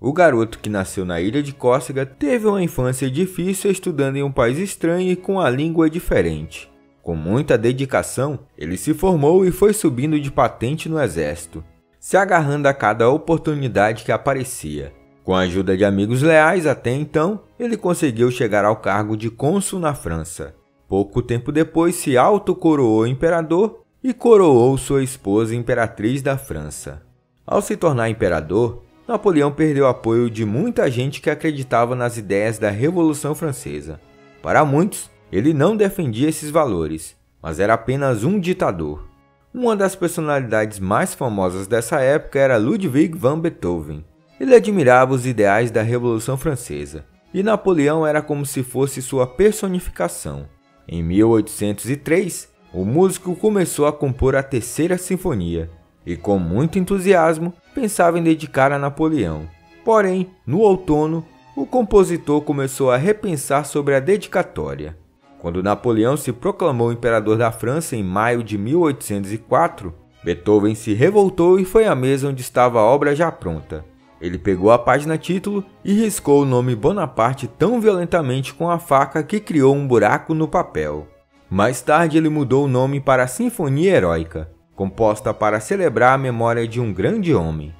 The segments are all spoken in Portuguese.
O garoto que nasceu na ilha de Córcega teve uma infância difícil estudando em um país estranho e com a língua diferente. Com muita dedicação, ele se formou e foi subindo de patente no exército, se agarrando a cada oportunidade que aparecia. Com a ajuda de amigos leais até então, ele conseguiu chegar ao cargo de cônsul na França. Pouco tempo depois se autocoroou imperador e coroou sua esposa imperatriz da França. Ao se tornar imperador, Napoleão perdeu o apoio de muita gente que acreditava nas ideias da Revolução Francesa. Para muitos, ele não defendia esses valores, mas era apenas um ditador. Uma das personalidades mais famosas dessa época era Ludwig van Beethoven. Ele admirava os ideais da Revolução Francesa, e Napoleão era como se fosse sua personificação. Em 1803, o músico começou a compor a Terceira Sinfonia, e com muito entusiasmo pensava em dedicar a Napoleão. Porém, no outono, o compositor começou a repensar sobre a dedicatória. Quando Napoleão se proclamou imperador da França em maio de 1804, Beethoven se revoltou e foi à mesa onde estava a obra já pronta. Ele pegou a página título e riscou o nome Bonaparte tão violentamente com a faca que criou um buraco no papel. Mais tarde ele mudou o nome para Sinfonia Heróica, composta para celebrar a memória de um grande homem.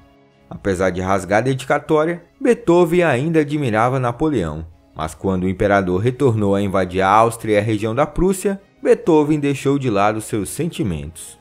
Apesar de rasgar a dedicatória, Beethoven ainda admirava Napoleão, mas quando o imperador retornou a invadir a Áustria e a região da Prússia, Beethoven deixou de lado seus sentimentos.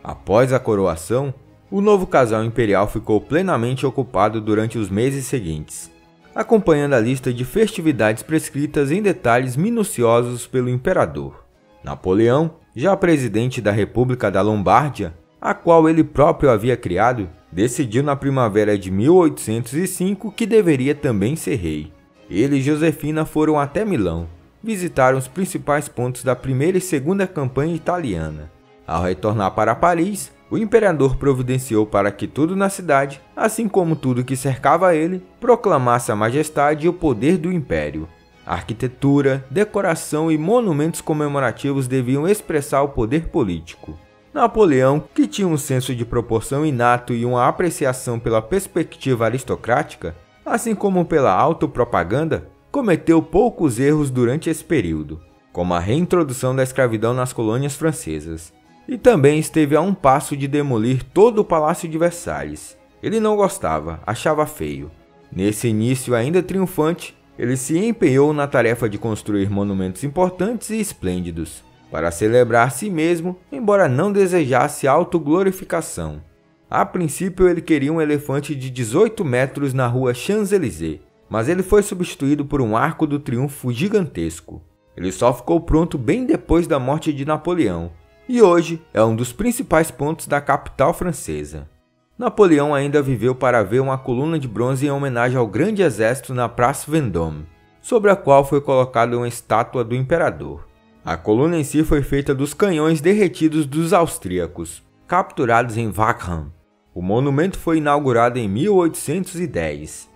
Após a coroação, o novo casal imperial ficou plenamente ocupado durante os meses seguintes, acompanhando a lista de festividades prescritas em detalhes minuciosos pelo imperador. Napoleão, já presidente da República da Lombardia, a qual ele próprio havia criado, decidiu na primavera de 1805 que deveria também ser rei. Ele e Josefina foram até Milão, visitaram os principais pontos da primeira e segunda campanha italiana. Ao retornar para Paris, o imperador providenciou para que tudo na cidade, assim como tudo que cercava ele, proclamasse a majestade e o poder do império. A arquitetura, decoração e monumentos comemorativos deviam expressar o poder político. Napoleão, que tinha um senso de proporção inato e uma apreciação pela perspectiva aristocrática, assim como pela autopropaganda, cometeu poucos erros durante esse período, como a reintrodução da escravidão nas colônias francesas. E também esteve a um passo de demolir todo o Palácio de Versalhes. Ele não gostava, achava feio. Nesse início ainda triunfante, ele se empenhou na tarefa de construir monumentos importantes e esplêndidos, para celebrar si mesmo, embora não desejasse autoglorificação. A princípio ele queria um elefante de 18 metros na rua Champs-Élysées, mas ele foi substituído por um arco do triunfo gigantesco. Ele só ficou pronto bem depois da morte de Napoleão, e hoje é um dos principais pontos da capital francesa. Napoleão ainda viveu para ver uma coluna de bronze em homenagem ao grande exército na Praça Vendôme, sobre a qual foi colocada uma estátua do imperador. A coluna em si foi feita dos canhões derretidos dos austríacos, capturados em Wagram. O monumento foi inaugurado em 1810.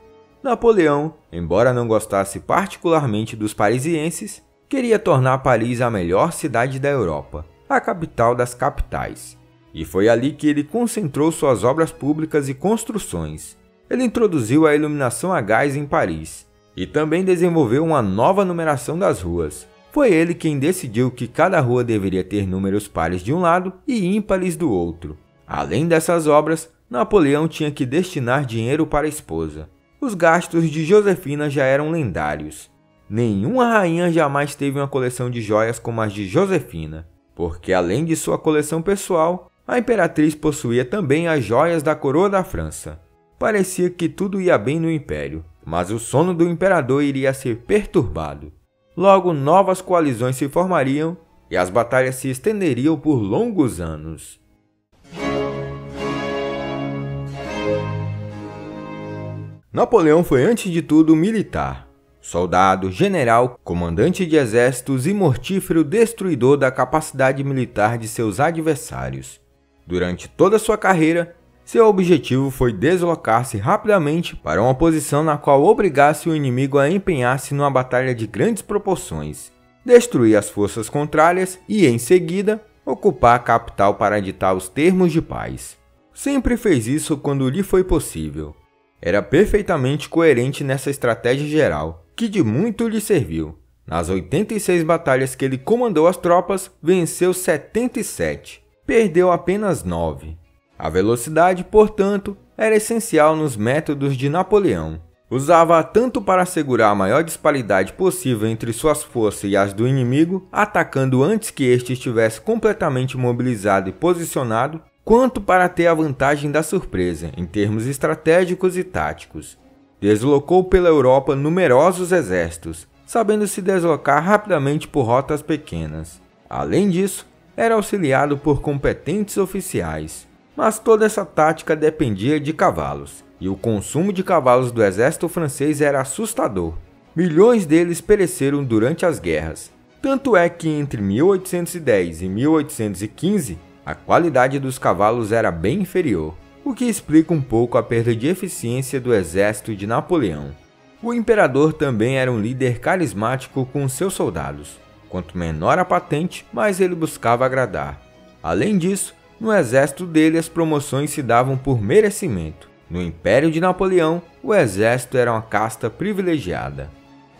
Napoleão, embora não gostasse particularmente dos parisienses, queria tornar Paris a melhor cidade da Europa, a capital das capitais. E foi ali que ele concentrou suas obras públicas e construções. Ele introduziu a iluminação a gás em Paris e também desenvolveu uma nova numeração das ruas. Foi ele quem decidiu que cada rua deveria ter números pares de um lado e ímpares do outro. Além dessas obras, Napoleão tinha que destinar dinheiro para a esposa. Os gastos de Josefina já eram lendários. Nenhuma rainha jamais teve uma coleção de joias como as de Josefina, porque além de sua coleção pessoal, a imperatriz possuía também as joias da coroa da França. Parecia que tudo ia bem no império, mas o sono do imperador iria ser perturbado. Logo, novas coalizões se formariam e as batalhas se estenderiam por longos anos. Napoleão foi antes de tudo militar. Soldado, general, comandante de exércitos e mortífero destruidor da capacidade militar de seus adversários. Durante toda sua carreira, seu objetivo foi deslocar-se rapidamente para uma posição na qual obrigasse o inimigo a empenhar-se numa batalha de grandes proporções, destruir as forças contrárias e, em seguida, ocupar a capital para ditar os termos de paz. Sempre fez isso quando lhe foi possível. era perfeitamente coerente nessa estratégia geral, que de muito lhe serviu. Nas 86 batalhas que ele comandou as tropas, venceu 77, perdeu apenas 9. A velocidade, portanto, era essencial nos métodos de Napoleão. Usava-a tanto para assegurar a maior disparidade possível entre suas forças e as do inimigo, atacando antes que este estivesse completamente mobilizado e posicionado, quanto para ter a vantagem da surpresa em termos estratégicos e táticos. Deslocou pela Europa numerosos exércitos, sabendo se deslocar rapidamente por rotas pequenas. Além disso, era auxiliado por competentes oficiais. Mas toda essa tática dependia de cavalos, e o consumo de cavalos do exército francês era assustador. Milhões deles pereceram durante as guerras. Tanto é que entre 1810 e 1815, a qualidade dos cavalos era bem inferior, o que explica um pouco a perda de eficiência do exército de Napoleão. O imperador também era um líder carismático com seus soldados. Quanto menor a patente, mais ele buscava agradar. Além disso, no exército dele as promoções se davam por merecimento. No Império de Napoleão, o exército era uma casta privilegiada.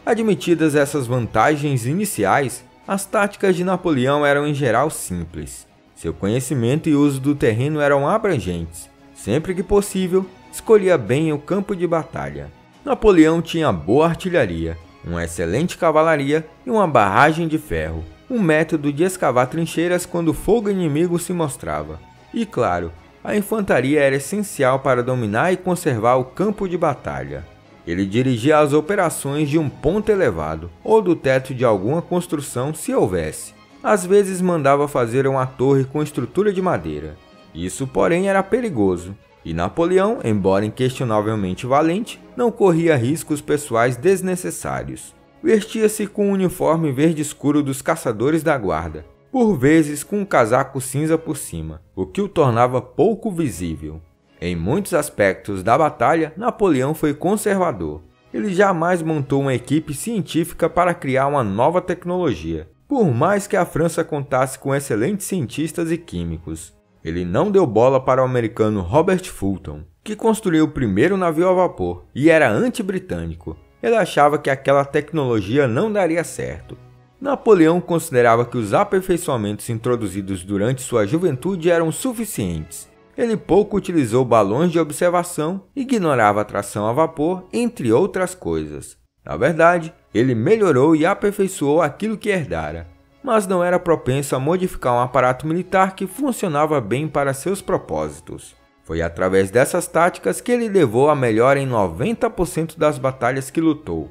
Admitidas essas vantagens iniciais, as táticas de Napoleão eram em geral simples. Seu conhecimento e uso do terreno eram abrangentes. Sempre que possível, escolhia bem o campo de batalha. Napoleão tinha boa artilharia, uma excelente cavalaria e uma barragem de ferro, um método de escavar trincheiras quando o fogo inimigo se mostrava. E claro, a infantaria era essencial para dominar e conservar o campo de batalha. Ele dirigia as operações de um ponto elevado ou do teto de alguma construção se houvesse. Às vezes mandava fazer uma torre com estrutura de madeira. Isso, porém, era perigoso. E Napoleão, embora inquestionavelmente valente, não corria riscos pessoais desnecessários. Vestia-se com o uniforme verde escuro dos caçadores da guarda, por vezes com um casaco cinza por cima, o que o tornava pouco visível. Em muitos aspectos da batalha, Napoleão foi conservador. Ele jamais montou uma equipe científica para criar uma nova tecnologia, por mais que a França contasse com excelentes cientistas e químicos. Ele não deu bola para o americano Robert Fulton, que construiu o primeiro navio a vapor e era anti-britânico. Ele achava que aquela tecnologia não daria certo. Napoleão considerava que os aperfeiçoamentos introduzidos durante sua juventude eram suficientes. Ele pouco utilizou balões de observação, ignorava a tração a vapor, entre outras coisas. Na verdade, ele melhorou e aperfeiçoou aquilo que herdara, mas não era propenso a modificar um aparato militar que funcionava bem para seus propósitos. Foi através dessas táticas que ele levou a melhora em 90% das batalhas que lutou.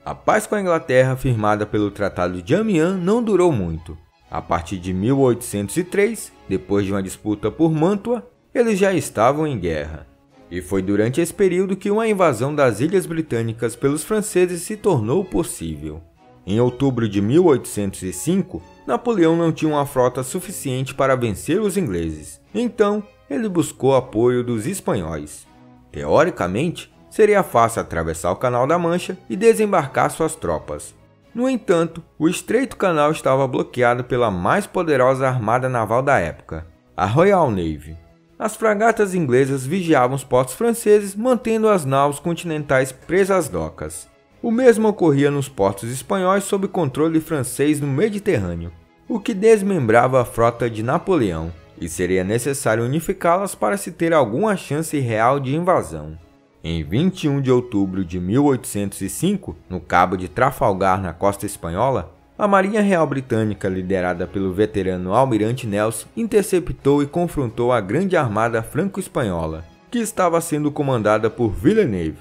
A paz com a Inglaterra, firmada pelo Tratado de Amiens, não durou muito. A partir de 1803, depois de uma disputa por Mantua, eles já estavam em guerra. E foi durante esse período que uma invasão das Ilhas Britânicas pelos franceses se tornou possível. Em outubro de 1805, Napoleão não tinha uma frota suficiente para vencer os ingleses. Então, ele buscou apoio dos espanhóis. Teoricamente, seria fácil atravessar o Canal da Mancha e desembarcar suas tropas. No entanto, o estreito canal estava bloqueado pela mais poderosa armada naval da época, a Royal Navy. As fragatas inglesas vigiavam os portos franceses, mantendo as naus continentais presas às docas. O mesmo ocorria nos portos espanhóis sob controle francês no Mediterrâneo, o que desmembrava a frota de Napoleão, e seria necessário unificá-las para se ter alguma chance real de invasão. Em 21 de outubro de 1805, no Cabo de Trafalgar, na costa espanhola, a Marinha Real Britânica, liderada pelo veterano Almirante Nelson, interceptou e confrontou a grande armada franco-espanhola, que estava sendo comandada por Villeneuve.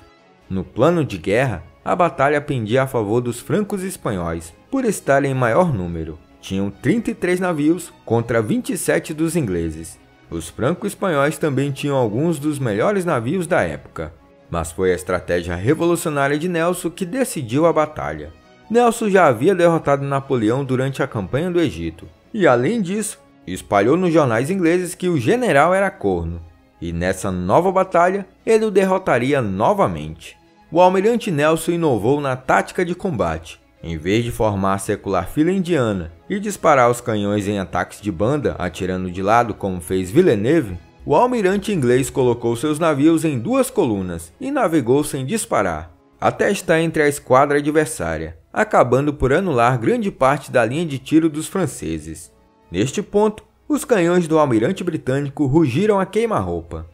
No plano de guerra, a batalha pendia a favor dos francos espanhóis, por estarem em maior número. Tinham 33 navios contra 27 dos ingleses. Os franco-espanhóis também tinham alguns dos melhores navios da época. Mas foi a estratégia revolucionária de Nelson que decidiu a batalha. Nelson já havia derrotado Napoleão durante a campanha do Egito, e além disso, espalhou nos jornais ingleses que o general era corno, e nessa nova batalha ele o derrotaria novamente. O almirante Nelson inovou na tática de combate, Em vez de formar a secular fila indiana e disparar os canhões em ataques de banda, atirando de lado como fez Villeneuve, o almirante inglês colocou seus navios em duas colunas e navegou sem disparar, até estar entre a esquadra adversária, acabando por anular grande parte da linha de tiro dos franceses. Neste ponto, os canhões do almirante britânico rugiram a queima-roupa.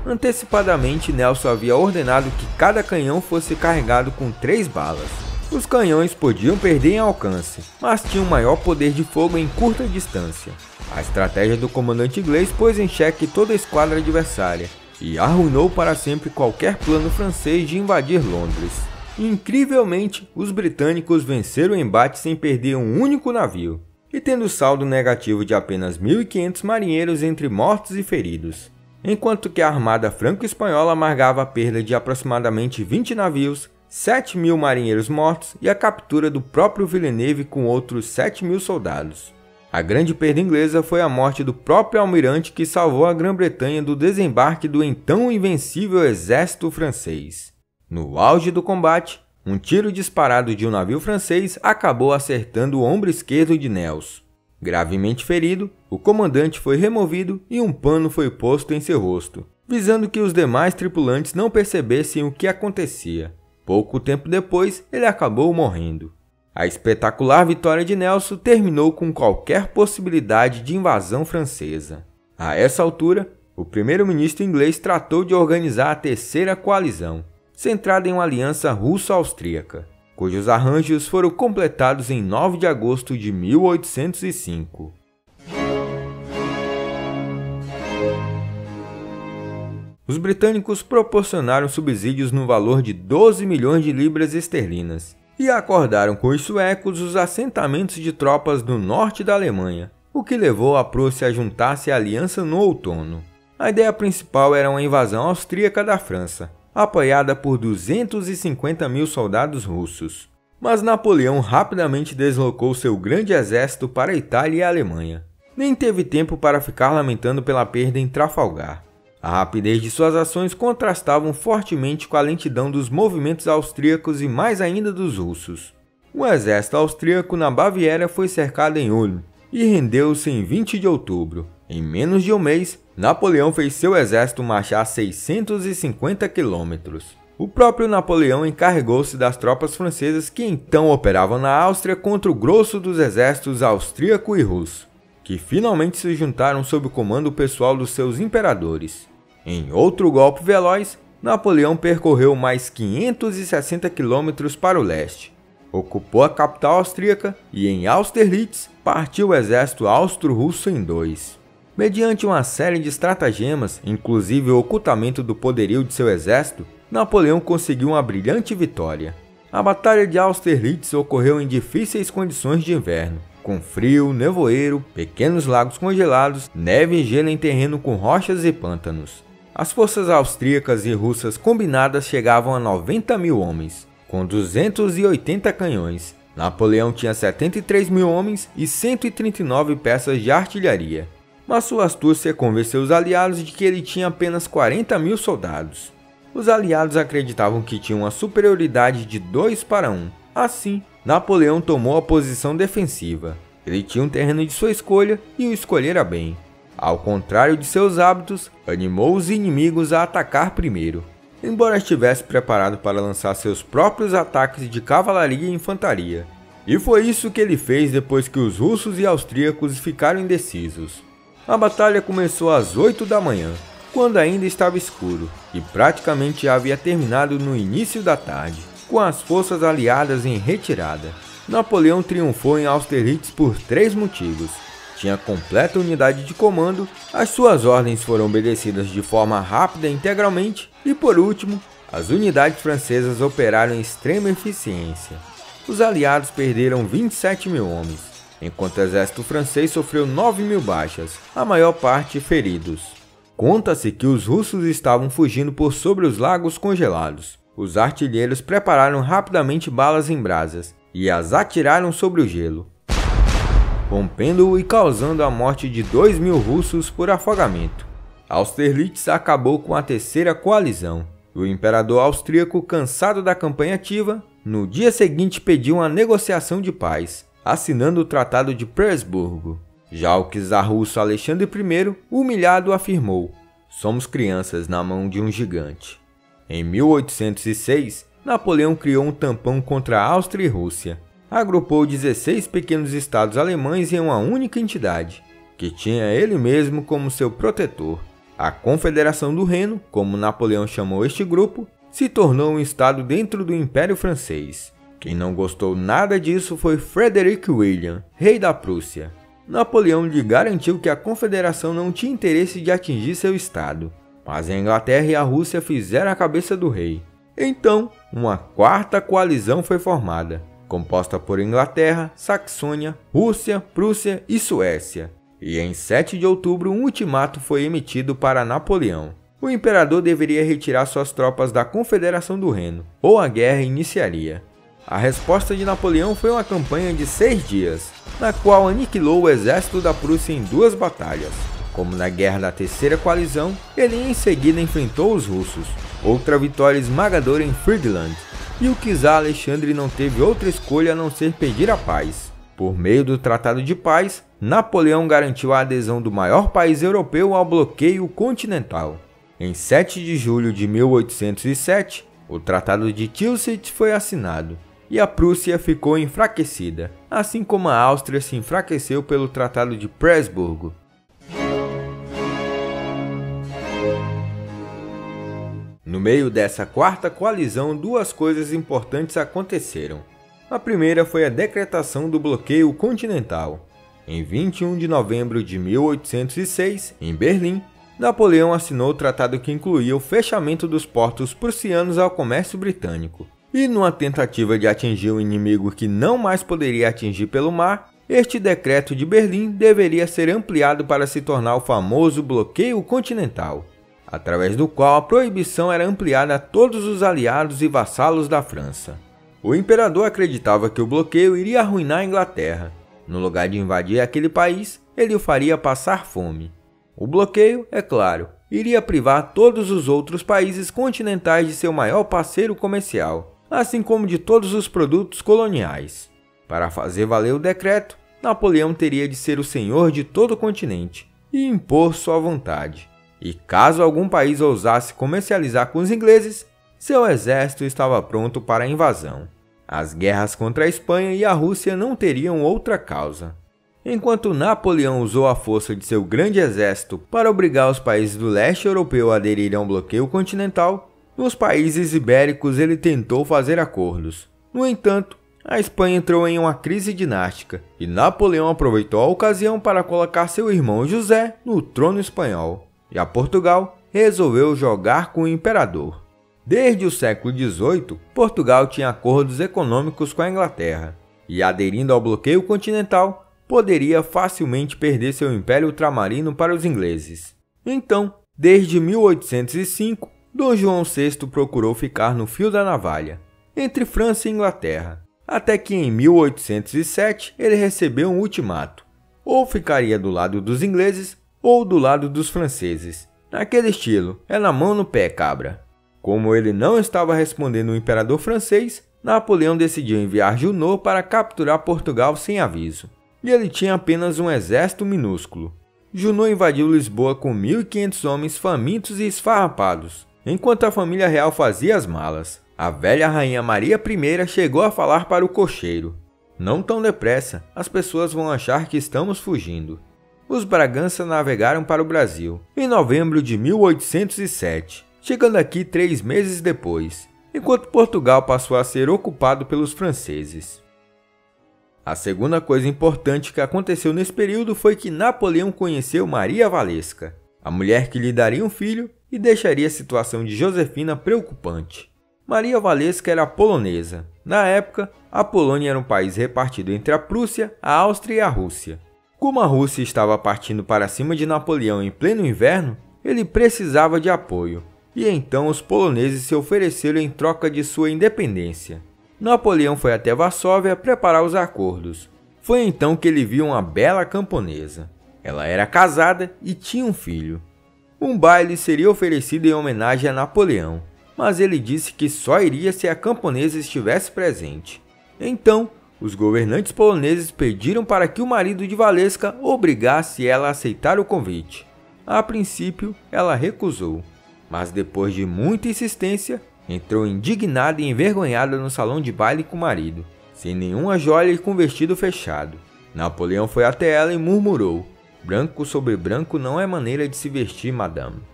Antecipadamente, Nelson havia ordenado que cada canhão fosse carregado com 3 balas. Os canhões podiam perder em alcance, mas tinham maior poder de fogo em curta distância. A estratégia do comandante inglês pôs em xeque toda a esquadra adversária e arruinou para sempre qualquer plano francês de invadir Londres. Incrivelmente, os britânicos venceram o embate sem perder um único navio, e tendo saldo negativo de apenas 1.500 marinheiros entre mortos e feridos, enquanto que a armada franco-espanhola amargava a perda de aproximadamente 20 navios, 7.000 marinheiros mortos e a captura do próprio Villeneuve com outros 7.000 soldados. A grande perda inglesa foi a morte do próprio almirante que salvou a Grã-Bretanha do desembarque do então invencível exército francês. No auge do combate, um tiro disparado de um navio francês acabou acertando o ombro esquerdo de Nelson. Gravemente ferido, o comandante foi removido e um pano foi posto em seu rosto, visando que os demais tripulantes não percebessem o que acontecia. Pouco tempo depois, ele acabou morrendo. A espetacular vitória de Nelson terminou com qualquer possibilidade de invasão francesa. A essa altura, o primeiro-ministro inglês tratou de organizar a terceira coalizão, centrada em uma aliança russo-austríaca, cujos arranjos foram completados em 9 de agosto de 1805. Os britânicos proporcionaram subsídios no valor de 12 milhões de libras esterlinas e acordaram com os suecos os assentamentos de tropas no norte da Alemanha, o que levou a Prússia a juntar-se à aliança no outono. A ideia principal era uma invasão austríaca da França, apoiada por 250.000 soldados russos. Mas Napoleão rapidamente deslocou seu grande exército para a Itália e a Alemanha. Nem teve tempo para ficar lamentando pela perda em Trafalgar. A rapidez de suas ações contrastavam fortemente com a lentidão dos movimentos austríacos e mais ainda dos russos. O exército austríaco na Baviera foi cercado em Ulm e rendeu-se em 20 de outubro. Em menos de um mês, Napoleão fez seu exército marchar 650 quilômetros. O próprio Napoleão encarregou-se das tropas francesas que então operavam na Áustria contra o grosso dos exércitos austríaco e russo, que finalmente se juntaram sob o comando pessoal dos seus imperadores. Em outro golpe veloz, Napoleão percorreu mais 560 quilômetros para o leste, ocupou a capital austríaca e em Austerlitz partiu o exército austro-russo em 2. Mediante uma série de estratagemas, inclusive o ocultamento do poderio de seu exército, Napoleão conseguiu uma brilhante vitória. A Batalha de Austerlitz ocorreu em difíceis condições de inverno, com frio, nevoeiro, pequenos lagos congelados, neve e gelo em terreno com rochas e pântanos. As forças austríacas e russas combinadas chegavam a 90.000 homens, com 280 canhões. Napoleão tinha 73.000 homens e 139 peças de artilharia. Mas sua astúcia convenceu os aliados de que ele tinha apenas 40.000 soldados. Os aliados acreditavam que tinham uma superioridade de 2-1. Assim, Napoleão tomou a posição defensiva. Ele tinha um terreno de sua escolha e o escolhera bem. Ao contrário de seus hábitos, animou os inimigos a atacar primeiro, embora estivesse preparado para lançar seus próprios ataques de cavalaria e infantaria. E foi isso que ele fez depois que os russos e austríacos ficaram indecisos. A batalha começou às 8 da manhã, quando ainda estava escuro, e praticamente já havia terminado no início da tarde, com as forças aliadas em retirada. Napoleão triunfou em Austerlitz por 3 motivos. Tinha completa unidade de comando, as suas ordens foram obedecidas de forma rápida e integralmente, e por último, as unidades francesas operaram em extrema eficiência. Os aliados perderam 27.000 homens, enquanto o exército francês sofreu 9.000 baixas, a maior parte feridos. Conta-se que os russos estavam fugindo por sobre os lagos congelados. Os artilheiros prepararam rapidamente balas em brasas e as atiraram sobre o gelo, rompendo-o e causando a morte de 2.000 russos por afogamento. Austerlitz acabou com a terceira coalizão. O imperador austríaco, cansado da campanha ativa, no dia seguinte pediu uma negociação de paz, assinando o Tratado de Presburgo. Já o czar russo Alexandre I, humilhado, afirmou: "Somos crianças na mão de um gigante." Em 1806, Napoleão criou um tampão contra a Áustria e Rússia. Agrupou 16 pequenos estados alemães em uma única entidade, que tinha ele mesmo como seu protetor. A Confederação do Reno, como Napoleão chamou este grupo, se tornou um estado dentro do Império Francês. Quem não gostou nada disso foi Frederick William, rei da Prússia. Napoleão lhe garantiu que a Confederação não tinha interesse de atingir seu estado, mas a Inglaterra e a Rússia fizeram a cabeça do rei. Então, uma quarta coalizão foi formada, composta por Inglaterra, Saxônia, Rússia, Prússia e Suécia. E em 7 de outubro um ultimato foi emitido para Napoleão. O imperador deveria retirar suas tropas da Confederação do Reno, ou a guerra iniciaria. A resposta de Napoleão foi uma campanha de 6 dias, na qual aniquilou o exército da Prússia em 2 batalhas. Como na guerra da Terceira Coalizão, ele em seguida enfrentou os russos, outra vitória esmagadora em Friedland, e o czar Alexandre não teve outra escolha a não ser pedir a paz. Por meio do Tratado de Paz, Napoleão garantiu a adesão do maior país europeu ao bloqueio continental. Em 7 de julho de 1807, o Tratado de Tilsit foi assinado, e a Prússia ficou enfraquecida, assim como a Áustria se enfraqueceu pelo Tratado de Presburgo. No meio dessa quarta coalizão, 2 coisas importantes aconteceram. A primeira foi a decretação do bloqueio continental. Em 21 de novembro de 1806, em Berlim, Napoleão assinou o tratado que incluía o fechamento dos portos prussianos ao comércio britânico. E numa tentativa de atingir um inimigo que não mais poderia atingir pelo mar, este decreto de Berlim deveria ser ampliado para se tornar o famoso bloqueio continental, através do qual a proibição era ampliada a todos os aliados e vassalos da França. O imperador acreditava que o bloqueio iria arruinar a Inglaterra. No lugar de invadir aquele país, ele o faria passar fome. O bloqueio, é claro, iria privar todos os outros países continentais de seu maior parceiro comercial, assim como de todos os produtos coloniais. Para fazer valer o decreto, Napoleão teria de ser o senhor de todo o continente e impor sua vontade. E caso algum país ousasse comercializar com os ingleses, seu exército estava pronto para a invasão. As guerras contra a Espanha e a Rússia não teriam outra causa. Enquanto Napoleão usou a força de seu grande exército para obrigar os países do leste europeu a aderirem ao bloqueio continental, nos países ibéricos ele tentou fazer acordos. No entanto, a Espanha entrou em uma crise dinástica e Napoleão aproveitou a ocasião para colocar seu irmão José no trono espanhol. E a Portugal resolveu jogar com o imperador. Desde o século XVIII, Portugal tinha acordos econômicos com a Inglaterra, e aderindo ao bloqueio continental, poderia facilmente perder seu império ultramarino para os ingleses. Então, desde 1805, Dom João VI procurou ficar no fio da navalha, entre França e Inglaterra, até que em 1807 ele recebeu um ultimato: ou ficaria do lado dos ingleses ou do lado dos franceses. Naquele estilo, é na mão no pé, cabra. Como ele não estava respondendo o imperador francês, Napoleão decidiu enviar Junot para capturar Portugal sem aviso. E ele tinha apenas um exército minúsculo. Junot invadiu Lisboa com 1.500 homens famintos e esfarrapados, enquanto a família real fazia as malas. A velha rainha Maria I chegou a falar para o cocheiro: "Não tão depressa, as pessoas vão achar que estamos fugindo." Os Bragança navegaram para o Brasil em novembro de 1807, chegando aqui 3 meses depois, enquanto Portugal passou a ser ocupado pelos franceses. A segunda coisa importante que aconteceu nesse período foi que Napoleão conheceu Maria Walewska, a mulher que lhe daria um filho e deixaria a situação de Josefina preocupante. Maria Walewska era polonesa. Na época, a Polônia era um país repartido entre a Prússia, a Áustria e a Rússia. Como a Rússia estava partindo para cima de Napoleão em pleno inverno, ele precisava de apoio, e então os poloneses se ofereceram em troca de sua independência. Napoleão foi até Varsóvia preparar os acordos. Foi então que ele viu uma bela camponesa. Ela era casada e tinha um filho. Um baile seria oferecido em homenagem a Napoleão, mas ele disse que só iria se a camponesa estivesse presente. Então, os governantes poloneses pediram para que o marido de Waleska obrigasse ela a aceitar o convite. A princípio, ela recusou, mas depois de muita insistência, entrou indignada e envergonhada no salão de baile com o marido, sem nenhuma joia e com o vestido fechado. Napoleão foi até ela e murmurou: "Branco sobre branco não é maneira de se vestir, madame."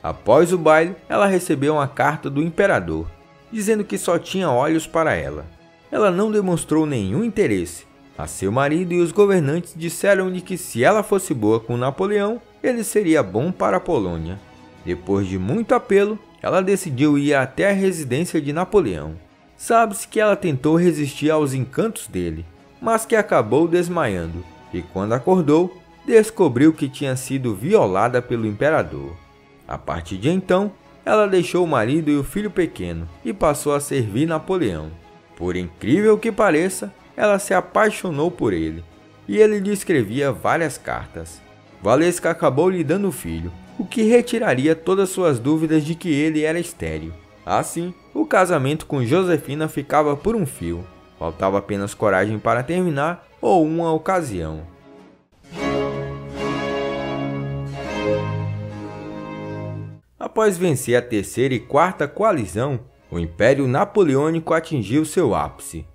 Após o baile, ela recebeu uma carta do imperador, dizendo que só tinha olhos para ela. Ela não demonstrou nenhum interesse, mas seu marido e os governantes disseram-lhe que se ela fosse boa com Napoleão, ele seria bom para a Polônia. Depois de muito apelo, ela decidiu ir até a residência de Napoleão. Sabe-se que ela tentou resistir aos encantos dele, mas que acabou desmaiando, e quando acordou, descobriu que tinha sido violada pelo imperador. A partir de então, ela deixou o marido e o filho pequeno e passou a servir Napoleão. Por incrível que pareça, ela se apaixonou por ele, e ele lhe escrevia várias cartas. Waleska acabou lhe dando o filho, o que retiraria todas suas dúvidas de que ele era estéril. Assim, o casamento com Josefina ficava por um fio. Faltava apenas coragem para terminar ou uma ocasião. Após vencer a terceira e quarta coalizão, o Império Napoleônico atingiu seu ápice.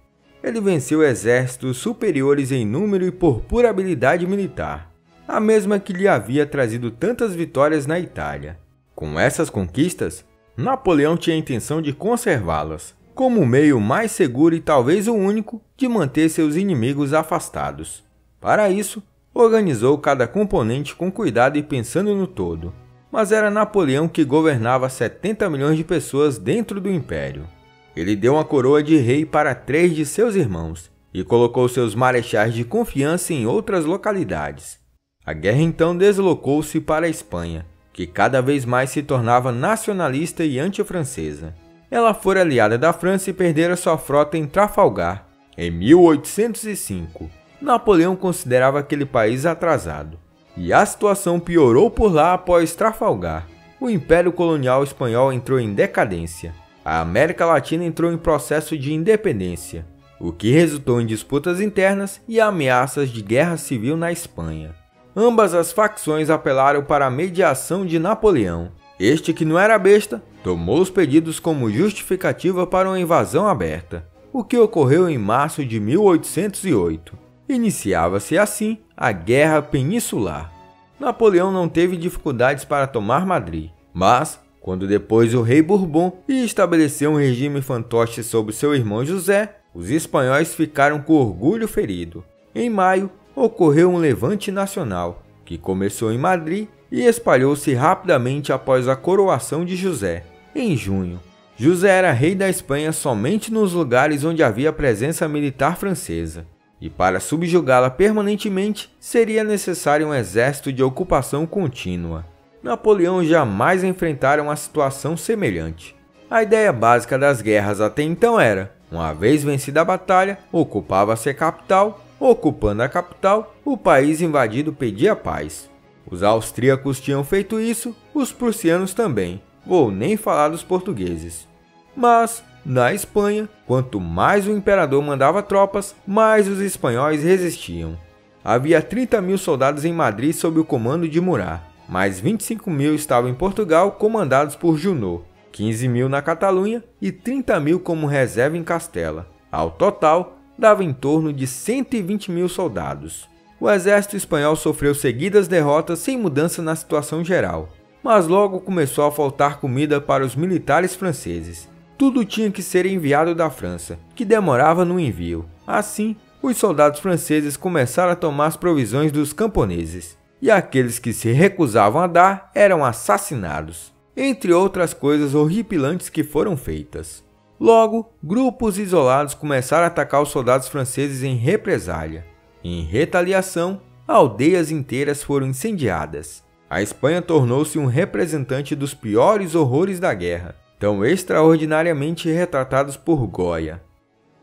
Ele venceu exércitos superiores em número e por pura habilidade militar, a mesma que lhe havia trazido tantas vitórias na Itália. Com essas conquistas, Napoleão tinha a intenção de conservá-las, como o meio mais seguro e talvez o único de manter seus inimigos afastados. Para isso, organizou cada componente com cuidado e pensando no todo. Mas era Napoleão que governava 70 milhões de pessoas dentro do império. Ele deu uma coroa de rei para 3 de seus irmãos e colocou seus marechais de confiança em outras localidades. A guerra então deslocou-se para a Espanha, que cada vez mais se tornava nacionalista e anti-francesa. Ela fora aliada da França e perdera sua frota em Trafalgar, em 1805. Napoleão considerava aquele país atrasado. E a situação piorou por lá após Trafalgar. O Império Colonial Espanhol entrou em decadência. A América Latina entrou em processo de independência, o que resultou em disputas internas e ameaças de guerra civil na Espanha. Ambas as facções apelaram para a mediação de Napoleão. Este, que não era besta, tomou os pedidos como justificativa para uma invasão aberta, o que ocorreu em março de 1808. Iniciava-se assim a Guerra Peninsular. Napoleão não teve dificuldades para tomar Madrid, mas, quando depois o rei Bourbon estabeleceu um regime fantoche sobre seu irmão José, os espanhóis ficaram com orgulho ferido. Em maio, ocorreu um levante nacional, que começou em Madrid e espalhou-se rapidamente após a coroação de José, em junho. José era rei da Espanha somente nos lugares onde havia presença militar francesa. E para subjugá-la permanentemente, seria necessário um exército de ocupação contínua. Napoleão jamais enfrentara uma situação semelhante. A ideia básica das guerras até então era, uma vez vencida a batalha, ocupava-se a capital, ocupando a capital, o país invadido pedia paz. Os austríacos tinham feito isso, os prussianos também, vou nem falar dos portugueses. Mas, na Espanha, quanto mais o imperador mandava tropas, mais os espanhóis resistiam. Havia 30 mil soldados em Madrid sob o comando de Murat, mais 25 mil estavam em Portugal comandados por Junot, 15 mil na Catalunha e 30 mil como reserva em Castela. Ao total, dava em torno de 120 mil soldados. O exército espanhol sofreu seguidas derrotas sem mudança na situação geral, mas logo começou a faltar comida para os militares franceses. Tudo tinha que ser enviado da França, que demorava no envio. Assim, os soldados franceses começaram a tomar as provisões dos camponeses, e aqueles que se recusavam a dar eram assassinados, entre outras coisas horripilantes que foram feitas. Logo, grupos isolados começaram a atacar os soldados franceses em represália. Em retaliação, aldeias inteiras foram incendiadas. A Espanha tornou-se um representante dos piores horrores da guerra, tão extraordinariamente retratados por Goya.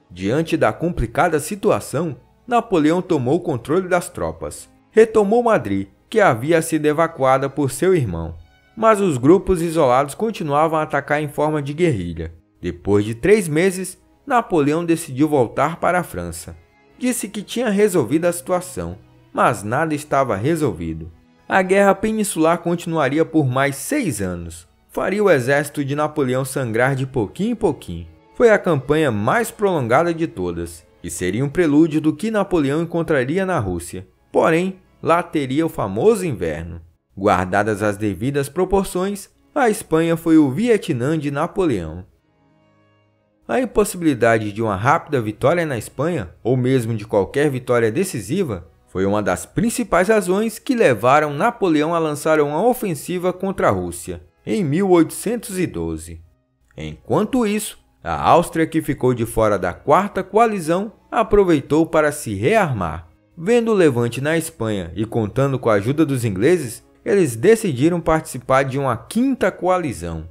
Diante da complicada situação, Napoleão tomou o controle das tropas, retomou Madrid, que havia sido evacuada por seu irmão, mas os grupos isolados continuavam a atacar em forma de guerrilha. Depois de 3 meses, Napoleão decidiu voltar para a França. Disse que tinha resolvido a situação, mas nada estava resolvido. A Guerra Peninsular continuaria por mais 6 anos. Faria o exército de Napoleão sangrar de pouquinho em pouquinho. Foi a campanha mais prolongada de todas, e seria um prelúdio do que Napoleão encontraria na Rússia. Porém, lá teria o famoso inverno. Guardadas as devidas proporções, a Espanha foi o Vietnã de Napoleão. A impossibilidade de uma rápida vitória na Espanha, ou mesmo de qualquer vitória decisiva, foi uma das principais razões que levaram Napoleão a lançar uma ofensiva contra a Rússia, em 1812. Enquanto isso, a Áustria, que ficou de fora da Quarta Coalizão, aproveitou para se rearmar. Vendo o levante na Espanha e contando com a ajuda dos ingleses, eles decidiram participar de uma Quinta Coalizão.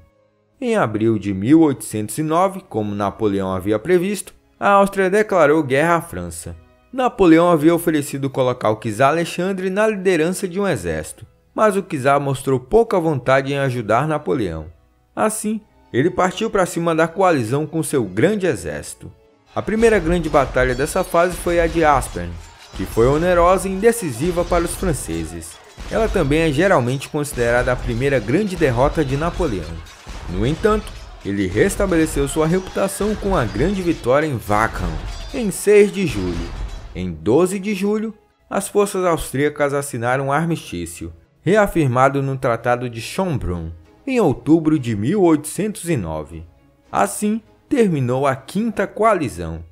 Em abril de 1809, como Napoleão havia previsto, a Áustria declarou guerra à França. Napoleão havia oferecido colocar o czar Alexandre na liderança de um exército, mas o czar mostrou pouca vontade em ajudar Napoleão. Assim, ele partiu para cima da coalizão com seu grande exército. A primeira grande batalha dessa fase foi a de Aspern, que foi onerosa e indecisiva para os franceses. Ela também é geralmente considerada a primeira grande derrota de Napoleão. No entanto, ele restabeleceu sua reputação com a grande vitória em Wagram, em 6 de julho. Em 12 de julho, as forças austríacas assinaram um armistício, reafirmado no Tratado de Schönbrunn, em outubro de 1809. Assim, terminou a Quinta Coalizão.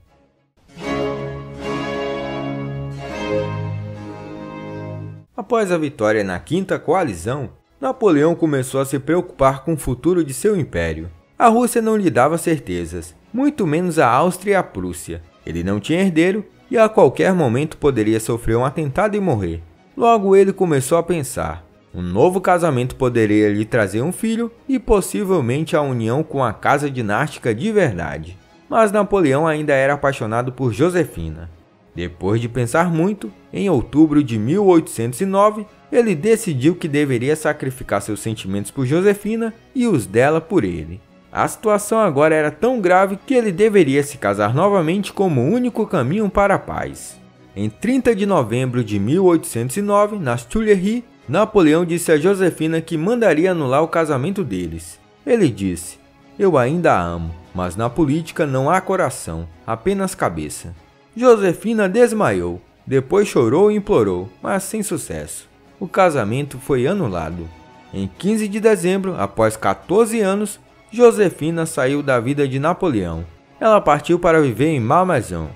Após a vitória na Quinta Coalizão, Napoleão começou a se preocupar com o futuro de seu império. A Rússia não lhe dava certezas, muito menos a Áustria e a Prússia. Ele não tinha herdeiro e a qualquer momento poderia sofrer um atentado e morrer. Logo ele começou a pensar. Um novo casamento poderia lhe trazer um filho e possivelmente a união com a casa dinástica de verdade. Mas Napoleão ainda era apaixonado por Josefina. Depois de pensar muito, em outubro de 1809, ele decidiu que deveria sacrificar seus sentimentos por Josefina e os dela por ele. A situação agora era tão grave que ele deveria se casar novamente como o único caminho para a paz. Em 30 de novembro de 1809, nas Tuileries, Napoleão disse a Josefina que mandaria anular o casamento deles. Ele disse: "Eu ainda a amo, mas na política não há coração, apenas cabeça." Josefina desmaiou, depois chorou e implorou, mas sem sucesso. O casamento foi anulado. Em 15 de dezembro, após 14 anos, Josefina saiu da vida de Napoleão. Ela partiu para viver em Malmaison.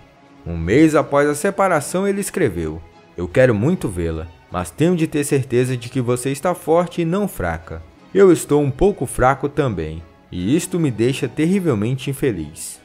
Um mês após a separação, ele escreveu: "Eu quero muito vê-la, mas tenho de ter certeza de que você está forte e não fraca. Eu estou um pouco fraco também, e isto me deixa terrivelmente infeliz."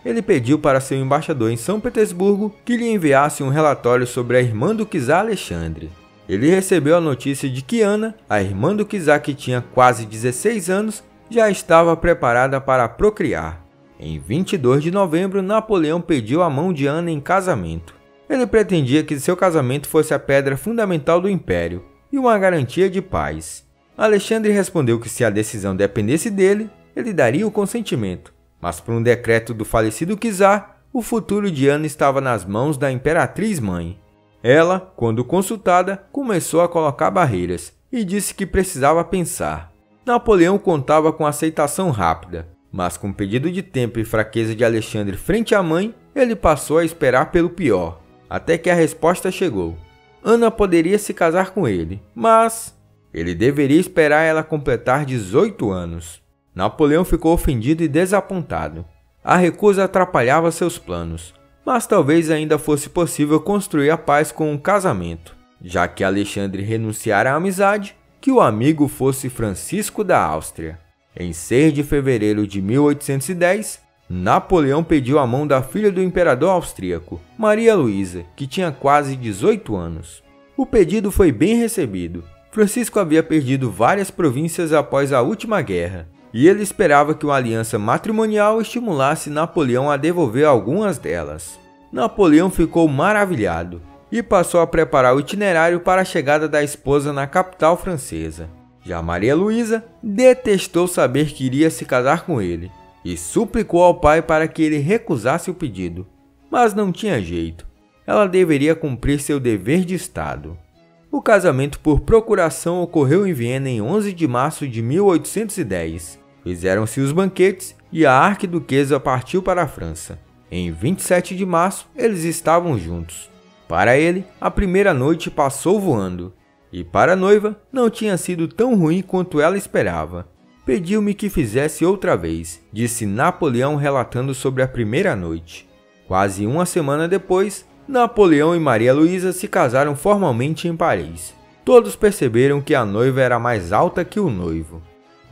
Ele pediu para seu embaixador em São Petersburgo que lhe enviasse um relatório sobre a irmã do czar Alexandre. Ele recebeu a notícia de que Ana, a irmã do czar que tinha quase 16 anos, já estava preparada para procriar. Em 22 de novembro, Napoleão pediu a mão de Ana em casamento. Ele pretendia que seu casamento fosse a pedra fundamental do império e uma garantia de paz. Alexandre respondeu que se a decisão dependesse dele, ele daria o consentimento. Mas por um decreto do falecido czar, o futuro de Ana estava nas mãos da imperatriz mãe. Ela, quando consultada, começou a colocar barreiras e disse que precisava pensar. Napoleão contava com aceitação rápida, mas com pedido de tempo e fraqueza de Alexandre frente à mãe, ele passou a esperar pelo pior, até que a resposta chegou. Ana poderia se casar com ele, mas ele deveria esperar ela completar 18 anos. Napoleão ficou ofendido e desapontado. A recusa atrapalhava seus planos, mas talvez ainda fosse possível construir a paz com um casamento, já que Alexandre renunciara à amizade, que o amigo fosse Francisco da Áustria. Em 6 de fevereiro de 1810, Napoleão pediu a mão da filha do imperador austríaco, Maria Luísa, que tinha quase 18 anos. O pedido foi bem recebido. Francisco havia perdido várias províncias após a última guerra, e ele esperava que uma aliança matrimonial estimulasse Napoleão a devolver algumas delas. Napoleão ficou maravilhado e passou a preparar o itinerário para a chegada da esposa na capital francesa. Já Maria Luísa detestou saber que iria se casar com ele e suplicou ao pai para que ele recusasse o pedido, mas não tinha jeito. Ela deveria cumprir seu dever de Estado. O casamento por procuração ocorreu em Viena em 11 de março de 1810. Fizeram-se os banquetes e a arquiduquesa partiu para a França. Em 27 de março, eles estavam juntos. Para ele, a primeira noite passou voando. E para a noiva, não tinha sido tão ruim quanto ela esperava. Pediu-me que fizesse outra vez, disse Napoleão relatando sobre a primeira noite. Quase uma semana depois, Napoleão e Maria Luísa se casaram formalmente em Paris. Todos perceberam que a noiva era mais alta que o noivo.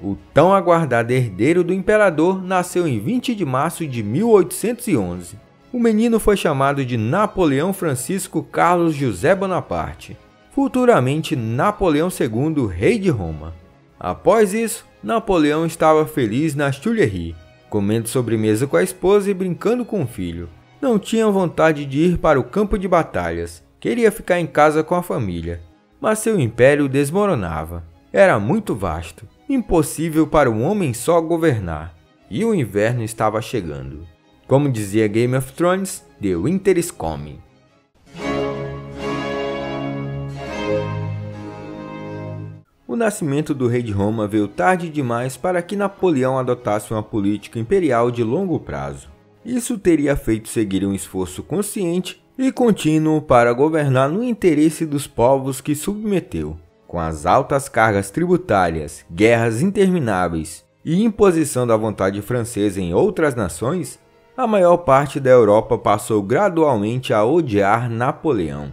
O tão aguardado herdeiro do imperador nasceu em 20 de março de 1811. O menino foi chamado de Napoleão Francisco Carlos José Bonaparte, futuramente Napoleão II, rei de Roma. Após isso, Napoleão estava feliz nas Tuileries, comendo sobremesa com a esposa e brincando com o filho. Não tinha vontade de ir para o campo de batalhas, queria ficar em casa com a família. Mas seu império desmoronava. Era muito vasto, impossível para um homem só governar, e o inverno estava chegando. Como dizia Game of Thrones, The Winter is coming. O nascimento do rei de Roma veio tarde demais para que Napoleão adotasse uma política imperial de longo prazo. Isso teria feito seguir um esforço consciente e contínuo para governar no interesse dos povos que submeteu. Com as altas cargas tributárias, guerras intermináveis e imposição da vontade francesa em outras nações, a maior parte da Europa passou gradualmente a odiar Napoleão.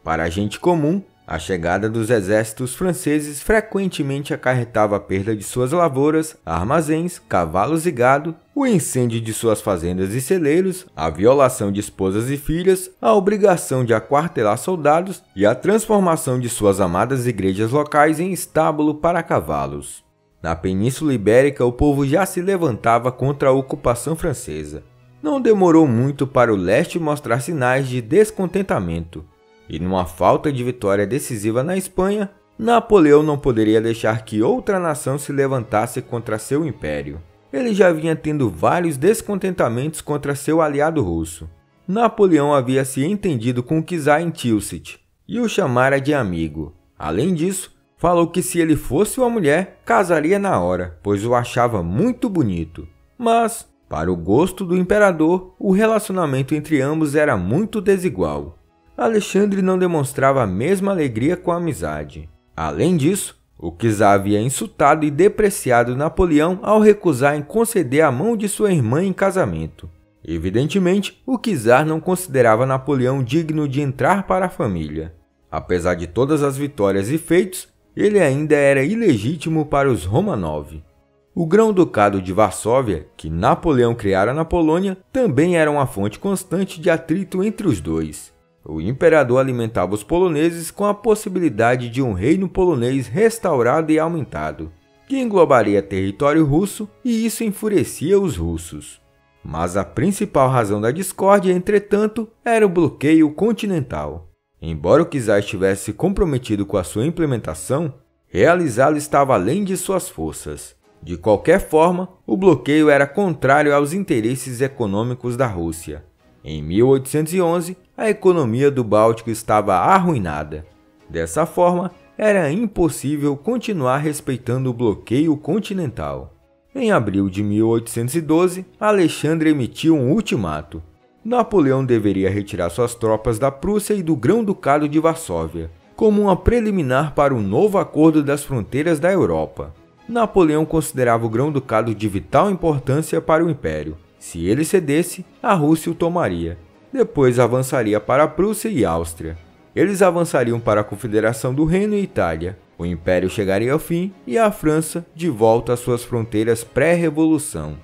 Para a gente comum, a chegada dos exércitos franceses frequentemente acarretava a perda de suas lavouras, armazéns, cavalos e gado, o incêndio de suas fazendas e celeiros, a violação de esposas e filhas, a obrigação de aquartelar soldados e a transformação de suas amadas igrejas locais em estábulo para cavalos. Na Península Ibérica, o povo já se levantava contra a ocupação francesa. Não demorou muito para o leste mostrar sinais de descontentamento. E numa falta de vitória decisiva na Espanha, Napoleão não poderia deixar que outra nação se levantasse contra seu império. Ele já vinha tendo vários descontentamentos contra seu aliado russo. Napoleão havia se entendido com o czar em Tilsit e o chamara de amigo. Além disso, falou que se ele fosse uma mulher, casaria na hora, pois o achava muito bonito. Mas, para o gosto do imperador, o relacionamento entre ambos era muito desigual. Alexandre não demonstrava a mesma alegria com a amizade. Além disso, o czar havia insultado e depreciado Napoleão ao recusar em conceder a mão de sua irmã em casamento. Evidentemente, o czar não considerava Napoleão digno de entrar para a família. Apesar de todas as vitórias e feitos, ele ainda era ilegítimo para os Romanov. O Grão-Ducado de Varsóvia, que Napoleão criara na Polônia, também era uma fonte constante de atrito entre os dois. O imperador alimentava os poloneses com a possibilidade de um reino polonês restaurado e aumentado, que englobaria território russo, e isso enfurecia os russos. Mas a principal razão da discórdia, entretanto, era o bloqueio continental. Embora o czar estivesse comprometido com a sua implementação, realizá-lo estava além de suas forças. De qualquer forma, o bloqueio era contrário aos interesses econômicos da Rússia. Em 1811, a economia do Báltico estava arruinada. Dessa forma, era impossível continuar respeitando o bloqueio continental. Em abril de 1812, Alexandre emitiu um ultimato. Napoleão deveria retirar suas tropas da Prússia e do Grão-Ducado de Varsóvia, como uma preliminar para um novo acordo das fronteiras da Europa. Napoleão considerava o Grão-Ducado de vital importância para o Império. Se ele cedesse, a Rússia o tomaria. Depois avançaria para a Prússia e Áustria. Eles avançariam para a Confederação do Reino e Itália. O Império chegaria ao fim e a França de volta às suas fronteiras pré-revolução.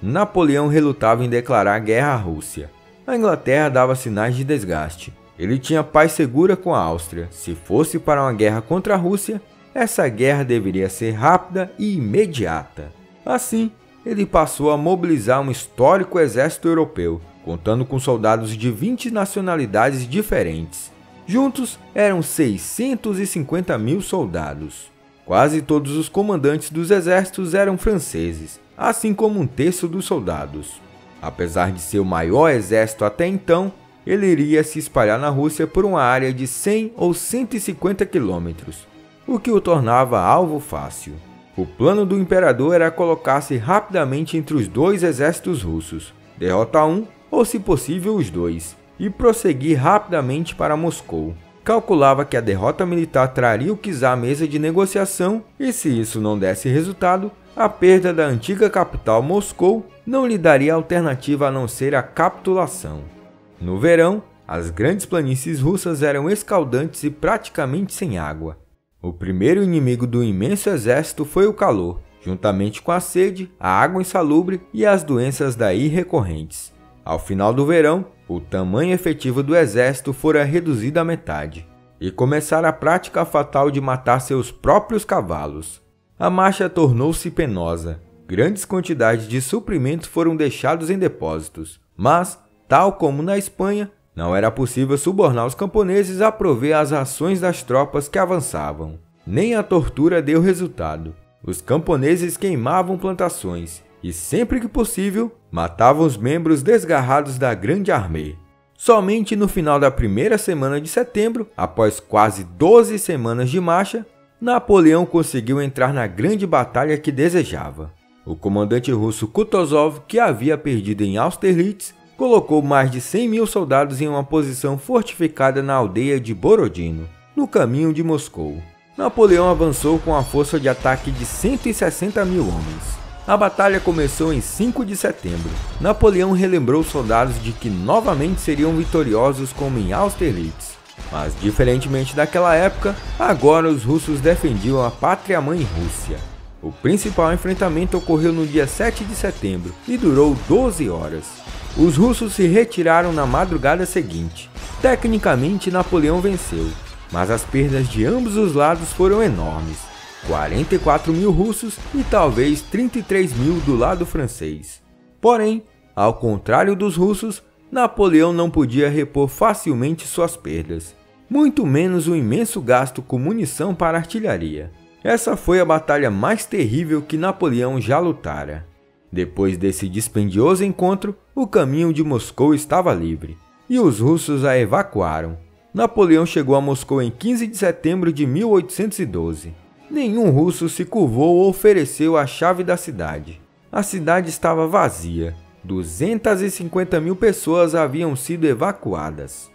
Napoleão relutava em declarar guerra à Rússia. A Inglaterra dava sinais de desgaste. Ele tinha paz segura com a Áustria. Se fosse para uma guerra contra a Rússia, essa guerra deveria ser rápida e imediata. Assim, ele passou a mobilizar um histórico exército europeu, contando com soldados de 20 nacionalidades diferentes. Juntos, eram 650 mil soldados. Quase todos os comandantes dos exércitos eram franceses, assim como um terço dos soldados. Apesar de ser o maior exército até então, ele iria se espalhar na Rússia por uma área de 100 ou 150 quilômetros, o que o tornava alvo fácil. O plano do imperador era colocar-se rapidamente entre os dois exércitos russos, derrotar um ou, se possível, os dois, e prosseguir rapidamente para Moscou. Calculava que a derrota militar traria o czar à mesa de negociação e, se isso não desse resultado, a perda da antiga capital Moscou não lhe daria alternativa a não ser a capitulação. No verão, as grandes planícies russas eram escaldantes e praticamente sem água. O primeiro inimigo do imenso exército foi o calor, juntamente com a sede, a água insalubre e as doenças daí recorrentes. Ao final do verão, o tamanho efetivo do exército fora reduzido à metade, e começara a prática fatal de matar seus próprios cavalos. A marcha tornou-se penosa. Grandes quantidades de suprimentos foram deixados em depósitos, mas, tal como na Espanha, não era possível subornar os camponeses a prover as rações das tropas que avançavam. Nem a tortura deu resultado. Os camponeses queimavam plantações e, sempre que possível, matavam os membros desgarrados da grande armée. Somente no final da primeira semana de setembro, após quase 12 semanas de marcha, Napoleão conseguiu entrar na grande batalha que desejava. O comandante russo Kutuzov, que havia perdido em Austerlitz, colocou mais de 100 mil soldados em uma posição fortificada na aldeia de Borodino, no caminho de Moscou. Napoleão avançou com a força de ataque de 160 mil homens. A batalha começou em 5 de setembro. Napoleão relembrou os soldados de que novamente seriam vitoriosos como em Austerlitz. Mas, diferentemente daquela época, agora os russos defendiam a pátria-mãe Rússia. O principal enfrentamento ocorreu no dia 7 de setembro e durou 12 horas. Os russos se retiraram na madrugada seguinte. Tecnicamente, Napoleão venceu, mas as perdas de ambos os lados foram enormes. 44 mil russos e talvez 33 mil do lado francês. Porém, ao contrário dos russos, Napoleão não podia repor facilmente suas perdas, muito menos o imenso gasto com munição para artilharia. Essa foi a batalha mais terrível que Napoleão já lutara. Depois desse dispendioso encontro, o caminho de Moscou estava livre, e os russos a evacuaram. Napoleão chegou a Moscou em 15 de setembro de 1812. Nenhum russo se curvou ou ofereceu a chave da cidade. A cidade estava vazia. 250 mil pessoas haviam sido evacuadas.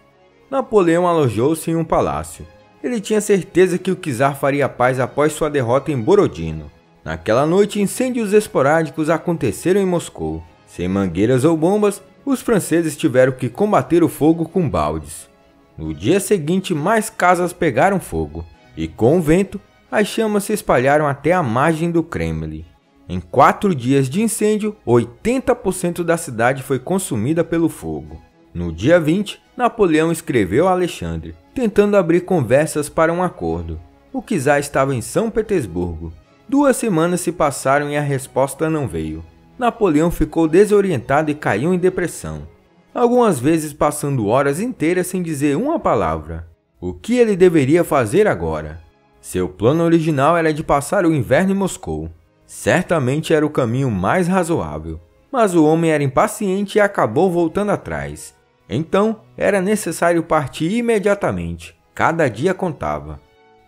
Napoleão alojou-se em um palácio. Ele tinha certeza que o czar faria paz após sua derrota em Borodino. Naquela noite, incêndios esporádicos aconteceram em Moscou. Sem mangueiras ou bombas, os franceses tiveram que combater o fogo com baldes. No dia seguinte, mais casas pegaram fogo, e com o vento, as chamas se espalharam até a margem do Kremlin. Em 4 dias de incêndio, 80% da cidade foi consumida pelo fogo. No dia 20, Napoleão escreveu a Alexandre, tentando abrir conversas para um acordo. O czar estava em São Petersburgo. 2 semanas se passaram e a resposta não veio. Napoleão ficou desorientado e caiu em depressão, algumas vezes passando horas inteiras sem dizer uma palavra. O que ele deveria fazer agora? Seu plano original era de passar o inverno em Moscou. Certamente era o caminho mais razoável, mas o homem era impaciente e acabou voltando atrás. Então, era necessário partir imediatamente. Cada dia contava.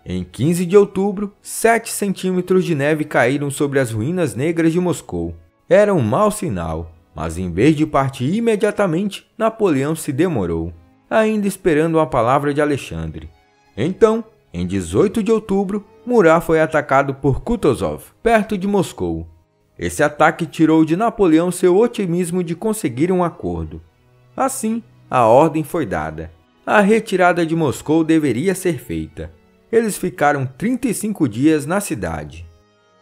Em 15 de outubro, 7 centímetros de neve caíram sobre as ruínas negras de Moscou. Era um mau sinal, mas em vez de partir imediatamente, Napoleão se demorou, ainda esperando uma palavra de Alexandre. Então, em 18 de outubro, Murat foi atacado por Kutuzov, perto de Moscou. Esse ataque tirou de Napoleão seu otimismo de conseguir um acordo. Assim, a ordem foi dada. A retirada de Moscou deveria ser feita. Eles ficaram 35 dias na cidade.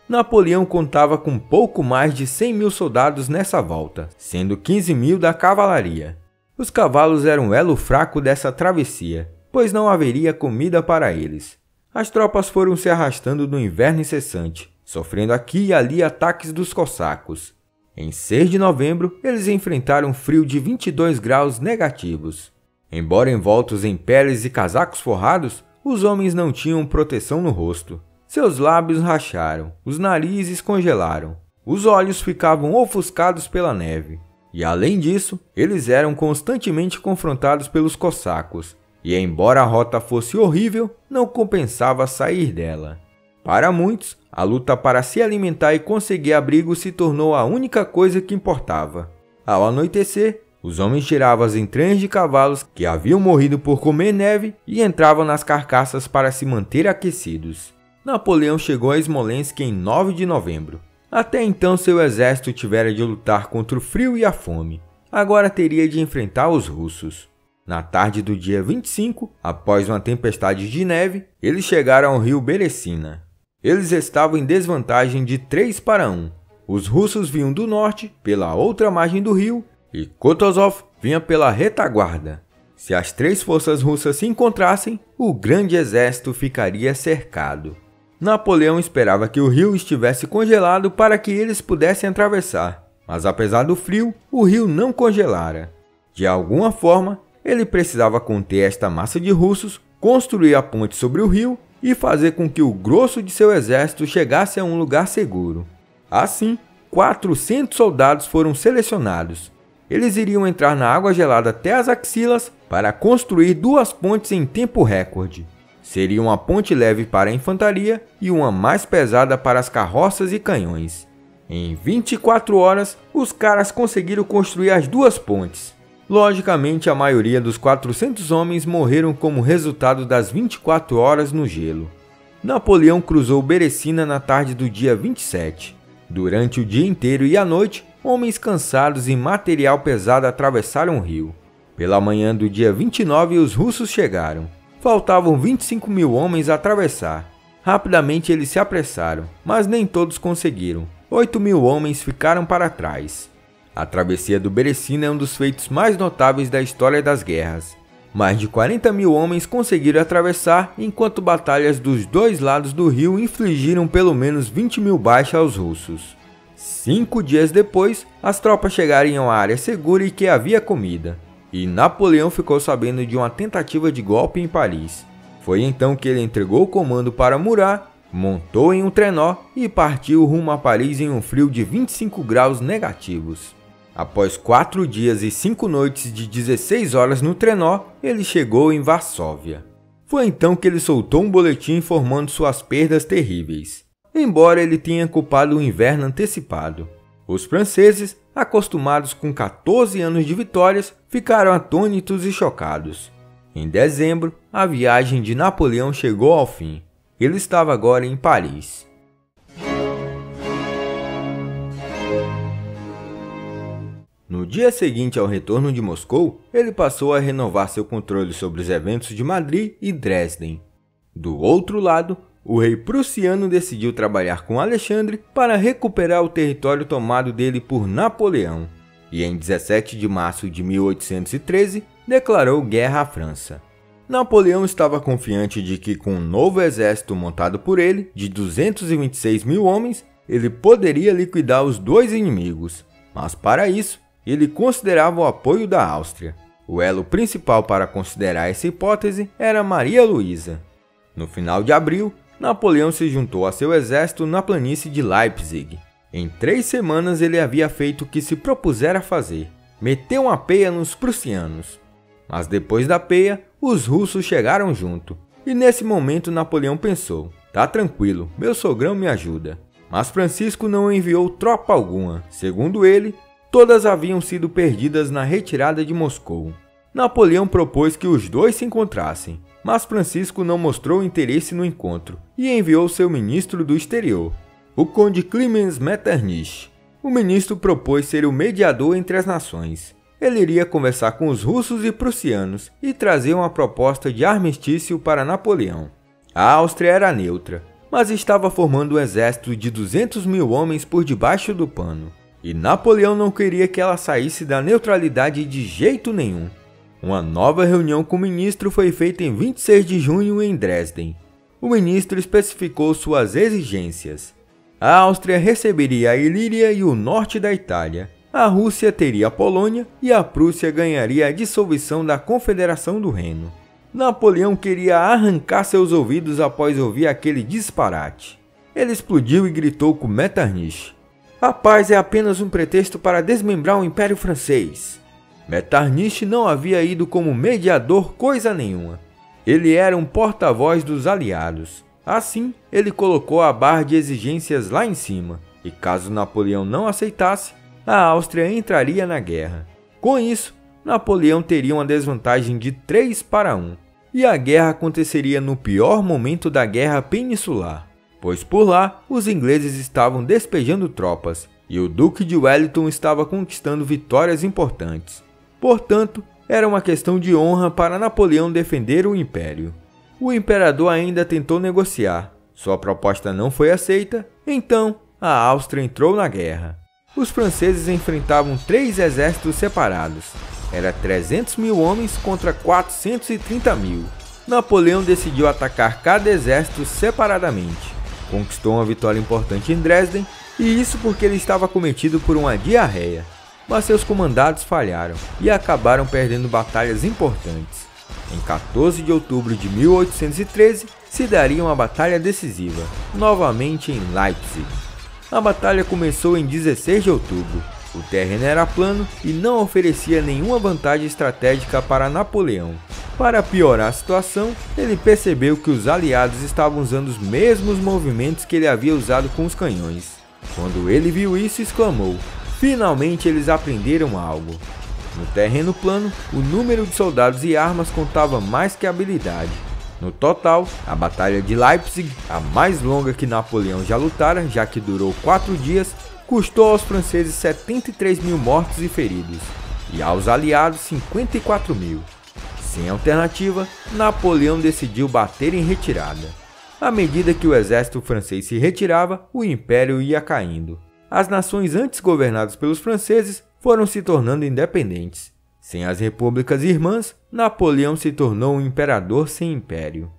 Napoleão contava com pouco mais de 100 mil soldados nessa volta, sendo 15 mil da cavalaria. Os cavalos eram o elo fraco dessa travessia, pois não haveria comida para eles. As tropas foram se arrastando no inverno incessante, sofrendo aqui e ali ataques dos cossacos. Em 6 de novembro, eles enfrentaram frio de 22 graus negativos. Embora envoltos em peles e casacos forrados, os homens não tinham proteção no rosto. Seus lábios racharam, os narizes congelaram, os olhos ficavam ofuscados pela neve. E além disso, eles eram constantemente confrontados pelos cossacos, e embora a rota fosse horrível, não compensava sair dela. Para muitos, a luta para se alimentar e conseguir abrigo se tornou a única coisa que importava. Ao anoitecer, os homens tiravam as entranhas de cavalos que haviam morrido por comer neve e entravam nas carcaças para se manter aquecidos. Napoleão chegou a Smolensk em 9 de novembro. Até então seu exército tivera de lutar contra o frio e a fome. Agora teria de enfrentar os russos. Na tarde do dia 25, após uma tempestade de neve, eles chegaram ao rio Beresina. Eles estavam em desvantagem de 3-1. Os russos vinham do norte, pela outra margem do rio, e Kutuzov vinha pela retaguarda. Se as 3 forças russas se encontrassem, o grande exército ficaria cercado. Napoleão esperava que o rio estivesse congelado para que eles pudessem atravessar, mas apesar do frio, o rio não congelara. De alguma forma, ele precisava conter esta massa de russos, construir a ponte sobre o rio e fazer com que o grosso de seu exército chegasse a um lugar seguro. Assim, 400 soldados foram selecionados. Eles iriam entrar na água gelada até as axilas para construir 2 pontes em tempo recorde. Seria uma ponte leve para a infantaria e uma mais pesada para as carroças e canhões. Em 24 horas, os caras conseguiram construir as 2 pontes. Logicamente, a maioria dos 400 homens morreram como resultado das 24 horas no gelo. Napoleão cruzou Beresina na tarde do dia 27. Durante o dia inteiro e a noite, homens cansados e material pesado atravessaram o rio. Pela manhã do dia 29, os russos chegaram. Faltavam 25.000 homens a atravessar. Rapidamente eles se apressaram, mas nem todos conseguiram. 8.000 homens ficaram para trás. A travessia do Beresina é um dos feitos mais notáveis da história das guerras. Mais de 40.000 homens conseguiram atravessar, enquanto batalhas dos 2 lados do rio infligiram pelo menos 20.000 baixas aos russos. 5 dias depois, as tropas chegaram a uma área segura e que havia comida. E Napoleão ficou sabendo de uma tentativa de golpe em Paris. Foi então que ele entregou o comando para Murat, montou em um trenó e partiu rumo a Paris em um frio de 25 graus negativos. Após 4 dias e 5 noites de 16 horas no trenó, ele chegou em Varsóvia. Foi então que ele soltou um boletim informando suas perdas terríveis, embora ele tenha culpado o inverno antecipado. Os franceses, acostumados com 14 anos de vitórias, ficaram atônitos e chocados. Em dezembro, a viagem de Napoleão chegou ao fim. Ele estava agora em Paris. No dia seguinte ao retorno de Moscou, ele passou a renovar seu controle sobre os eventos de Madrid e Dresden. Do outro lado, o rei prussiano decidiu trabalhar com Alexandre para recuperar o território tomado dele por Napoleão, e em 17 de março de 1813 declarou guerra à França. Napoleão estava confiante de que com um novo exército montado por ele, de 226.000 homens, ele poderia liquidar os 2 inimigos, mas para isso, ele considerava o apoio da Áustria. O elo principal para considerar essa hipótese era Maria Luísa. No final de abril, Napoleão se juntou a seu exército na planície de Leipzig. Em 3 semanas ele havia feito o que se propusera fazer, meteu uma peia nos prussianos. Mas depois da peia, os russos chegaram junto, e nesse momento Napoleão pensou, tá tranquilo, meu sogrão me ajuda. Mas Francisco não enviou tropa alguma, segundo ele, todas haviam sido perdidas na retirada de Moscou. Napoleão propôs que os 2 se encontrassem, mas Francisco não mostrou interesse no encontro e enviou seu ministro do exterior, o conde Clemens Metternich. O ministro propôs ser o mediador entre as nações. Ele iria conversar com os russos e prussianos e trazer uma proposta de armistício para Napoleão. A Áustria era neutra, mas estava formando um exército de 200.000 homens por debaixo do pano. E Napoleão não queria que ela saísse da neutralidade de jeito nenhum. Uma nova reunião com o ministro foi feita em 26 de junho em Dresden. O ministro especificou suas exigências. A Áustria receberia a Ilíria e o norte da Itália. A Rússia teria a Polônia e a Prússia ganharia a dissolução da Confederação do Reno. Napoleão queria arrancar seus ouvidos após ouvir aquele disparate. Ele explodiu e gritou com Metternich: "A paz é apenas um pretexto para desmembrar o Império Francês." Metternich não havia ido como mediador coisa nenhuma. Ele era um porta-voz dos aliados. Assim, ele colocou a barra de exigências lá em cima, e caso Napoleão não aceitasse, a Áustria entraria na guerra. Com isso, Napoleão teria uma desvantagem de 3-1, e a guerra aconteceria no pior momento da Guerra Peninsular, pois por lá os ingleses estavam despejando tropas, e o Duque de Wellington estava conquistando vitórias importantes. Portanto, era uma questão de honra para Napoleão defender o Império. O imperador ainda tentou negociar. Sua proposta não foi aceita, então a Áustria entrou na guerra. Os franceses enfrentavam 3 exércitos separados. Era 300 mil homens contra 430 mil. Napoleão decidiu atacar cada exército separadamente. Conquistou uma vitória importante em Dresden, e isso porque ele estava acometido por uma diarreia. Mas seus comandados falharam e acabaram perdendo batalhas importantes. Em 14 de outubro de 1813, se daria uma batalha decisiva, novamente em Leipzig. A batalha começou em 16 de outubro. O terreno era plano e não oferecia nenhuma vantagem estratégica para Napoleão. Para piorar a situação, ele percebeu que os aliados estavam usando os mesmos movimentos que ele havia usado com os canhões. Quando ele viu isso, exclamou: "Finalmente eles aprenderam algo." No terreno plano, o número de soldados e armas contava mais que a habilidade. No total, a Batalha de Leipzig, a mais longa que Napoleão já lutara, já que durou 4 dias, custou aos franceses 73 mil mortos e feridos, e aos aliados 54 mil. Sem alternativa, Napoleão decidiu bater em retirada. À medida que o exército francês se retirava, o império ia caindo. As nações antes governadas pelos franceses foram se tornando independentes. Sem as repúblicas irmãs, Napoleão se tornou um imperador sem império.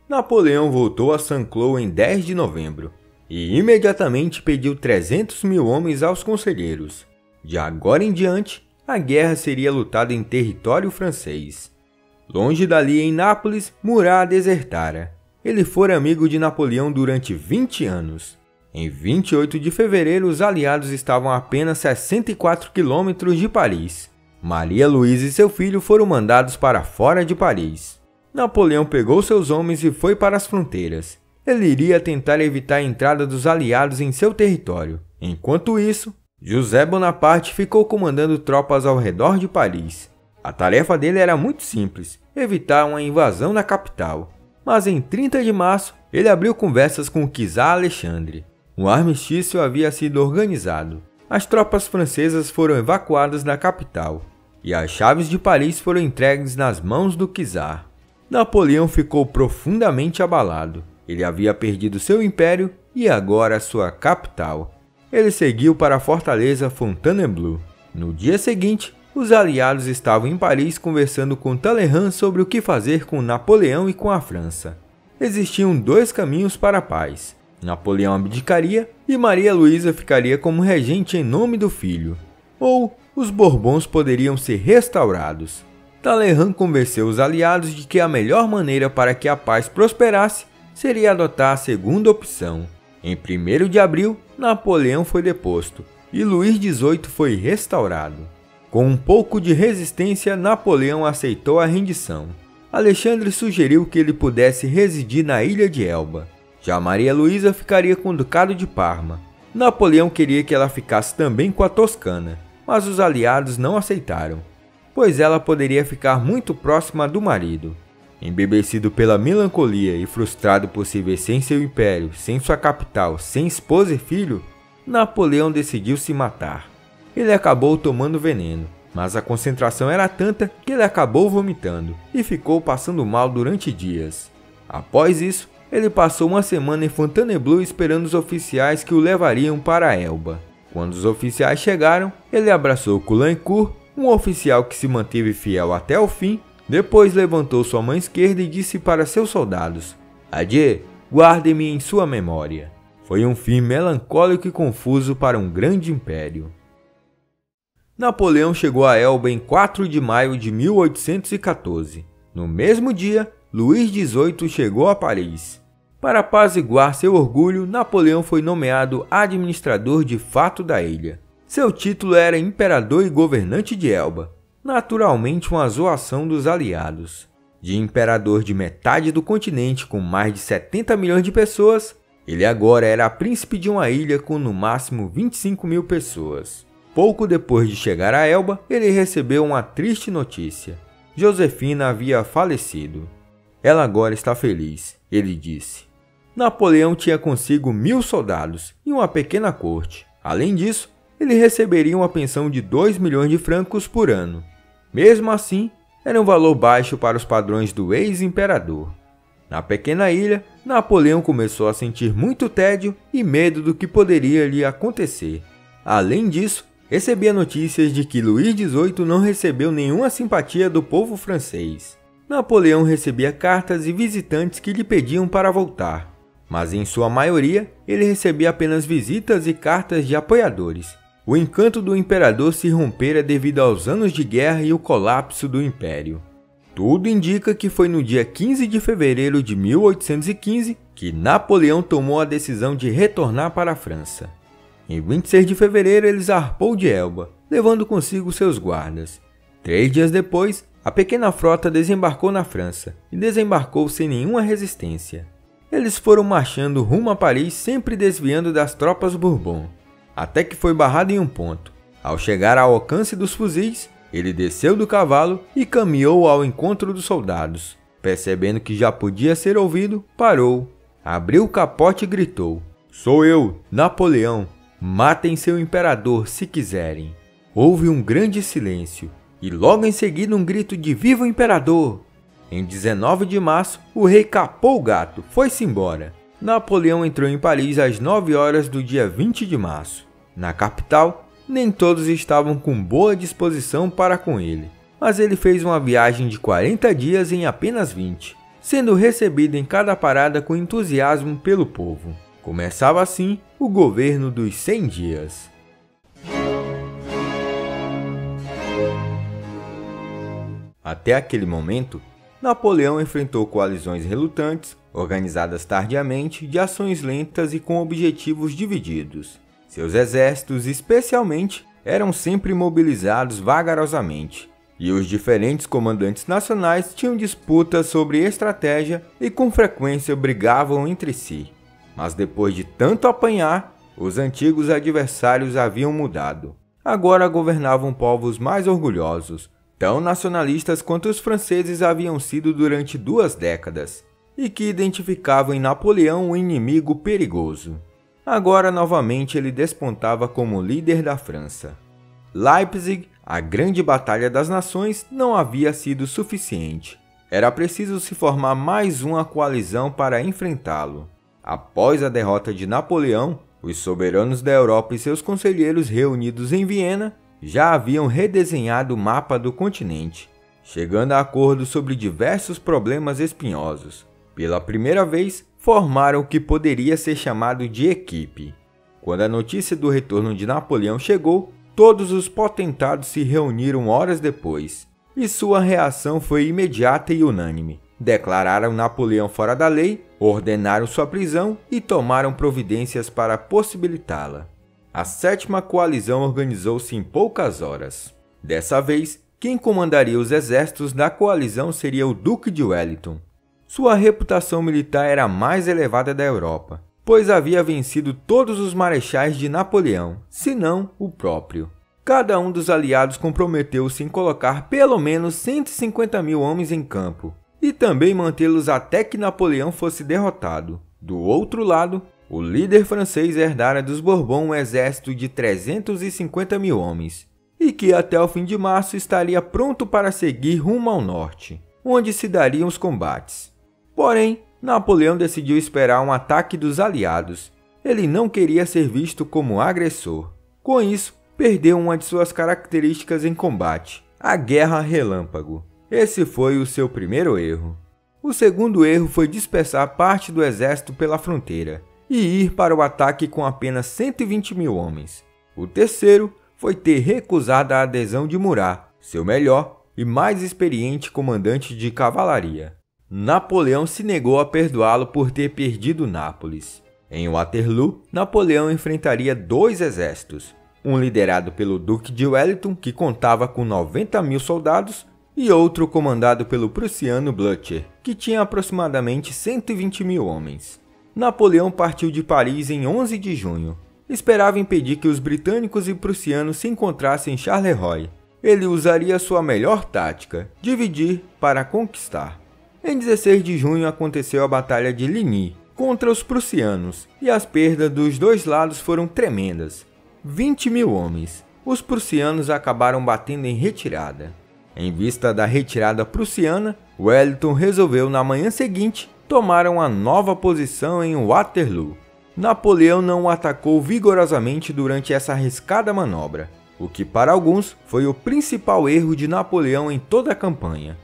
Napoleão voltou a Saint-Cloud em 10 de novembro e imediatamente pediu 300 mil homens aos conselheiros. De agora em diante, a guerra seria lutada em território francês. Longe dali, em Nápoles, Murat desertara. Ele fora amigo de Napoleão durante 20 anos. Em 28 de fevereiro, os aliados estavam a apenas 64 quilômetros de Paris. Maria Luísa e seu filho foram mandados para fora de Paris. Napoleão pegou seus homens e foi para as fronteiras. Ele iria tentar evitar a entrada dos aliados em seu território. Enquanto isso, José Bonaparte ficou comandando tropas ao redor de Paris. A tarefa dele era muito simples: evitar uma invasão na capital. Mas em 30 de março, ele abriu conversas com o czar Alexandre. Um armistício havia sido organizado. As tropas francesas foram evacuadas da capital, e as chaves de Paris foram entregues nas mãos do czar. Napoleão ficou profundamente abalado. Ele havia perdido seu império e agora sua capital. Ele seguiu para a fortaleza Fontainebleau. No dia seguinte, os aliados estavam em Paris conversando com Talleyrand sobre o que fazer com Napoleão e com a França. Existiam 2 caminhos para a paz. Napoleão abdicaria e Maria Luísa ficaria como regente em nome do filho. Ou os Bourbons poderiam ser restaurados. Talleyrand convenceu os aliados de que a melhor maneira para que a paz prosperasse seria adotar a segunda opção. Em 1º de abril, Napoleão foi deposto e Luís XVIII foi restaurado. Com um pouco de resistência, Napoleão aceitou a rendição. Alexandre sugeriu que ele pudesse residir na ilha de Elba. Já Maria Luísa ficaria com o Ducado de Parma. Napoleão queria que ela ficasse também com a Toscana, mas os aliados não aceitaram, pois ela poderia ficar muito próxima do marido. Embebecido pela melancolia e frustrado por se ver sem seu império, sem sua capital, sem esposa e filho, Napoleão decidiu se matar. Ele acabou tomando veneno, mas a concentração era tanta que ele acabou vomitando e ficou passando mal durante dias. Após isso, ele passou uma semana em Fontainebleau esperando os oficiais que o levariam para Elba. Quando os oficiais chegaram, ele abraçou Caulaincourt, um oficial que se manteve fiel até o fim. Depois levantou sua mão esquerda e disse para seus soldados: "Adieu, guardem-me em sua memória." Foi um fim melancólico e confuso para um grande império. Napoleão chegou a Elba em 4 de maio de 1814. No mesmo dia, Luís XVIII chegou a Paris. Para apaziguar seu orgulho, Napoleão foi nomeado administrador de fato da ilha. Seu título era Imperador e Governante de Elba, naturalmente uma zoação dos aliados. De imperador de metade do continente com mais de 70 milhões de pessoas, ele agora era príncipe de uma ilha com no máximo 25 mil pessoas. Pouco depois de chegar a Elba, ele recebeu uma triste notícia. Josefina havia falecido. Ela agora está feliz, ele disse. Napoleão tinha consigo 1000 soldados e uma pequena corte. Além disso, ele receberia uma pensão de 2 milhões de francos por ano. Mesmo assim, era um valor baixo para os padrões do ex-imperador. Na pequena ilha, Napoleão começou a sentir muito tédio e medo do que poderia lhe acontecer. Além disso, recebia notícias de que Luís XVIII não recebeu nenhuma simpatia do povo francês. Napoleão recebia cartas e visitantes que lhe pediam para voltar, mas em sua maioria ele recebia apenas visitas e cartas de apoiadores. O encanto do imperador se rompera devido aos anos de guerra e o colapso do império. Tudo indica que foi no dia 15 de fevereiro de 1815 que Napoleão tomou a decisão de retornar para a França. Em 26 de fevereiro ele zarpou de Elba, levando consigo seus guardas. 3 dias depois, a pequena frota desembarcou na França e desembarcou sem nenhuma resistência. Eles foram marchando rumo a Paris, sempre desviando das tropas Bourbon, até que foi barrado em um ponto. Ao chegar ao alcance dos fuzis, ele desceu do cavalo e caminhou ao encontro dos soldados. Percebendo que já podia ser ouvido, parou, abriu o capote e gritou: "Sou eu, Napoleão! Matem seu imperador se quiserem." Houve um grande silêncio e logo em seguida um grito de "Viva o imperador!" Em 19 de março, o rei capou o gato, foi-se embora. Napoleão entrou em Paris às 9 horas do dia 20 de março. Na capital, nem todos estavam com boa disposição para com ele, mas ele fez uma viagem de 40 dias em apenas 20, sendo recebido em cada parada com entusiasmo pelo povo. Começava assim o governo dos 100 dias. Até aquele momento, Napoleão enfrentou coalizões relutantes, organizadas tardiamente, de ações lentas e com objetivos divididos. Seus exércitos, especialmente, eram sempre mobilizados vagarosamente, e os diferentes comandantes nacionais tinham disputas sobre estratégia e com frequência brigavam entre si. Mas depois de tanto apanhar, os antigos adversários haviam mudado. Agora governavam povos mais orgulhosos, tão nacionalistas quanto os franceses haviam sido durante 2 décadas, e que identificavam em Napoleão um inimigo perigoso. Agora novamente ele despontava como líder da França. Leipzig, a grande batalha das nações, não havia sido suficiente. Era preciso se formar mais uma coalizão para enfrentá-lo. Após a derrota de Napoleão, os soberanos da Europa e seus conselheiros reunidos em Viena já haviam redesenhado o mapa do continente, chegando a acordo sobre diversos problemas espinhosos. Pela primeira vez, formaram o que poderia ser chamado de equipe. Quando a notícia do retorno de Napoleão chegou, todos os potentados se reuniram horas depois, e sua reação foi imediata e unânime. Declararam Napoleão fora da lei, ordenaram sua prisão e tomaram providências para possibilitá-la. A 7ª coalizão organizou-se em poucas horas. Dessa vez, quem comandaria os exércitos da coalizão seria o Duque de Wellington. Sua reputação militar era a mais elevada da Europa, pois havia vencido todos os marechais de Napoleão, se não o próprio. Cada um dos aliados comprometeu-se em colocar pelo menos 150 mil homens em campo, e também mantê-los até que Napoleão fosse derrotado. Do outro lado, o líder francês herdara dos Bourbon um exército de 350 mil homens, e que até o fim de março estaria pronto para seguir rumo ao norte, onde se dariam os combates. Porém, Napoleão decidiu esperar um ataque dos aliados. Ele não queria ser visto como agressor. Com isso, perdeu uma de suas características em combate, a guerra relâmpago. Esse foi o seu primeiro erro. O segundo erro foi dispersar parte do exército pela fronteira e ir para o ataque com apenas 120 mil homens. O terceiro foi ter recusado a adesão de Murat, seu melhor e mais experiente comandante de cavalaria. Napoleão se negou a perdoá-lo por ter perdido Nápoles. Em Waterloo, Napoleão enfrentaria 2 exércitos, um liderado pelo Duque de Wellington, que contava com 90.000 soldados, e outro comandado pelo prussiano Blücher, que tinha aproximadamente 120.000 homens. Napoleão partiu de Paris em 11 de junho. Esperava impedir que os britânicos e prussianos se encontrassem em Charleroi. Ele usaria sua melhor tática, dividir para conquistar. Em 16 de junho aconteceu a Batalha de Ligny contra os prussianos, e as perdas dos dois lados foram tremendas. 20.000 homens. Os prussianos acabaram batendo em retirada. Em vista da retirada prussiana, Wellington resolveu na manhã seguinte tomar uma nova posição em Waterloo. Napoleão não o atacou vigorosamente durante essa arriscada manobra, o que para alguns foi o principal erro de Napoleão em toda a campanha.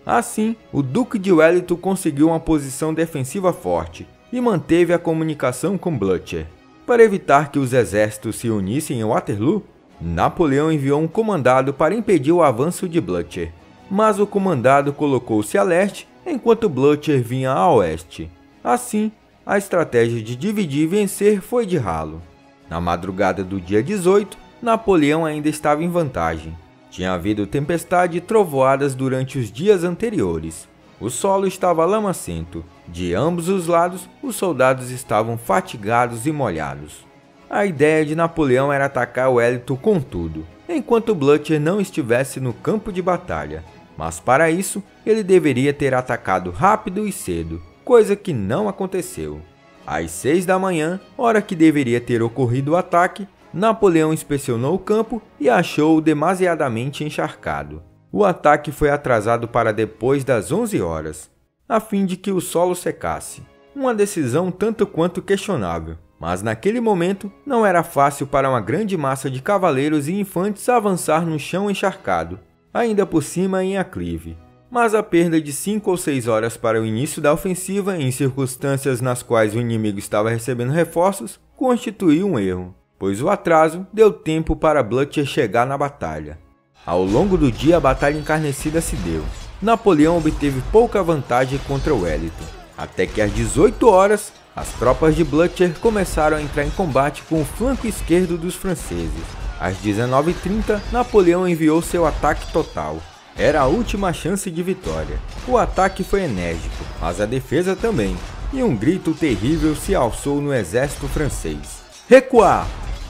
Assim, o Duque de Wellington conseguiu uma posição defensiva forte e manteve a comunicação com Blücher. Para evitar que os exércitos se unissem em Waterloo, Napoleão enviou um comandado para impedir o avanço de Blücher, mas o comandado colocou-se a leste enquanto Blücher vinha a oeste. Assim, a estratégia de dividir e vencer foi de ralo. Na madrugada do dia 18, Napoleão ainda estava em vantagem. Tinha havido tempestade e trovoadas durante os dias anteriores. O solo estava lamacento. De ambos os lados, os soldados estavam fatigados e molhados. A ideia de Napoleão era atacar Wellington com tudo, enquanto Blücher não estivesse no campo de batalha. Mas para isso, ele deveria ter atacado rápido e cedo, coisa que não aconteceu. Às 6 da manhã, hora que deveria ter ocorrido o ataque, Napoleão inspecionou o campo e achou-o demasiadamente encharcado. O ataque foi atrasado para depois das 11 horas, a fim de que o solo secasse. Uma decisão tanto quanto questionável, mas naquele momento não era fácil para uma grande massa de cavaleiros e infantes avançar no chão encharcado, ainda por cima em aclive. Mas a perda de 5 ou 6 horas para o início da ofensiva, em circunstâncias nas quais o inimigo estava recebendo reforços, constituiu um erro, pois o atraso deu tempo para Blücher chegar na batalha. Ao longo do dia, a batalha encarnecida se deu. Napoleão obteve pouca vantagem contra Wellington, até que às 18 horas, as tropas de Blücher começaram a entrar em combate com o flanco esquerdo dos franceses. Às 19h30, Napoleão enviou seu ataque total. Era a última chance de vitória. O ataque foi enérgico, mas a defesa também, e um grito terrível se alçou no exército francês: recuar!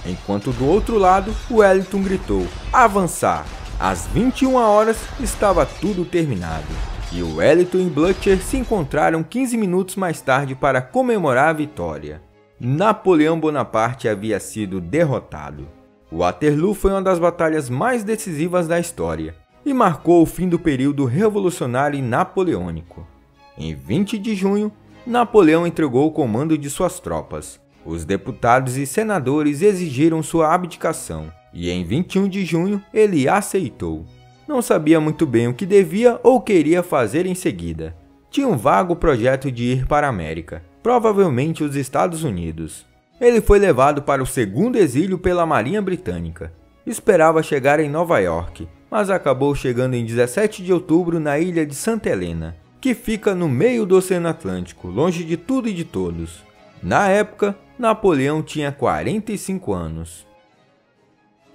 Enquanto do outro lado, Wellington gritou: avançar! Às 21 horas estava tudo terminado, e Wellington e Blücher se encontraram 15 minutos mais tarde para comemorar a vitória. Napoleão Bonaparte havia sido derrotado. Waterloo foi uma das batalhas mais decisivas da história e marcou o fim do período revolucionário e napoleônico. Em 20 de junho, Napoleão entregou o comando de suas tropas. Os deputados e senadores exigiram sua abdicação, e em 21 de junho ele aceitou. Não sabia muito bem o que devia ou queria fazer em seguida. Tinha um vago projeto de ir para a América, provavelmente os Estados Unidos. Ele foi levado para o segundo exílio pela Marinha Britânica. Esperava chegar em Nova York, mas acabou chegando em 17 de outubro na ilha de Santa Helena, que fica no meio do Oceano Atlântico, longe de tudo e de todos. Na época, Napoleão tinha 45 anos.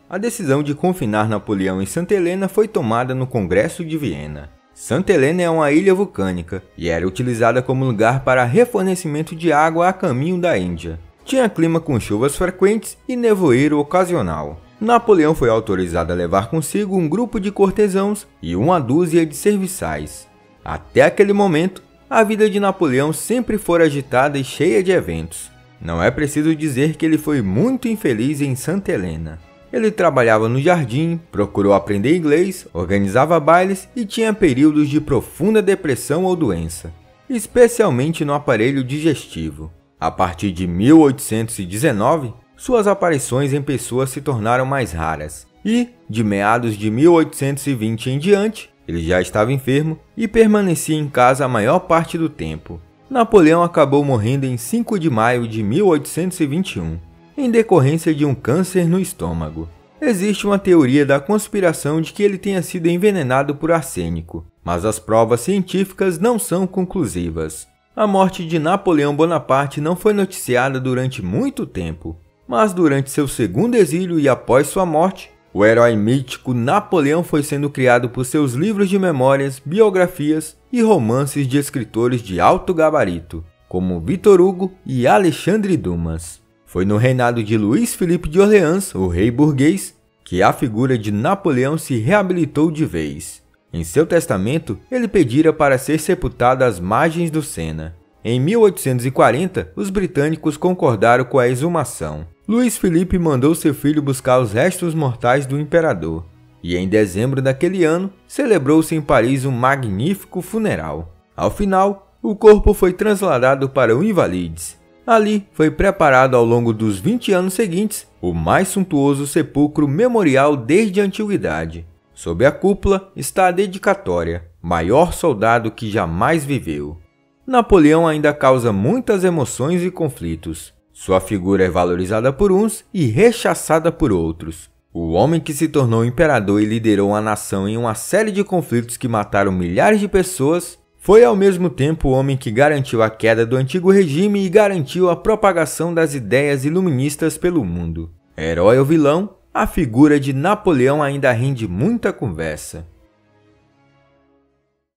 A decisão de confinar Napoleão em Santa Helena foi tomada no Congresso de Viena. Santa Helena é uma ilha vulcânica e era utilizada como lugar para refornecimento de água a caminho da Índia. Tinha clima com chuvas frequentes e nevoeiro ocasional. Napoleão foi autorizado a levar consigo um grupo de cortesãos e uma dúzia de serviçais. Até aquele momento, a vida de Napoleão sempre foi agitada e cheia de eventos. Não é preciso dizer que ele foi muito infeliz em Santa Helena. Ele trabalhava no jardim, procurou aprender inglês, organizava bailes e tinha períodos de profunda depressão ou doença, especialmente no aparelho digestivo. A partir de 1819, suas aparições em pessoa se tornaram mais raras e, de meados de 1820 em diante, ele já estava enfermo e permanecia em casa a maior parte do tempo. Napoleão acabou morrendo em 5 de maio de 1821. Em decorrência de um câncer no estômago. Existe uma teoria da conspiração de que ele tenha sido envenenado por arsênico, mas as provas científicas não são conclusivas. A morte de Napoleão Bonaparte não foi noticiada durante muito tempo, mas durante seu segundo exílio e após sua morte, o herói mítico Napoleão foi sendo criado por seus livros de memórias, biografias e romances de escritores de alto gabarito, como Victor Hugo e Alexandre Dumas. Foi no reinado de Luís Filipe de Orleans, o rei burguês, que a figura de Napoleão se reabilitou de vez. Em seu testamento, ele pedira para ser sepultado às margens do Sena. Em 1840, os britânicos concordaram com a exumação. Luís Filipe mandou seu filho buscar os restos mortais do imperador, e em dezembro daquele ano, celebrou-se em Paris um magnífico funeral. Ao final, o corpo foi trasladado para o Invalides. Ali foi preparado ao longo dos 20 anos seguintes o mais suntuoso sepulcro memorial desde a antiguidade. Sob a cúpula está a dedicatória: maior soldado que jamais viveu. Napoleão ainda causa muitas emoções e conflitos. Sua figura é valorizada por uns e rechaçada por outros. O homem que se tornou imperador e liderou a nação em uma série de conflitos que mataram milhares de pessoas, foi ao mesmo tempo o homem que garantiu a queda do antigo regime e garantiu a propagação das ideias iluministas pelo mundo. Herói ou vilão, a figura de Napoleão ainda rende muita conversa.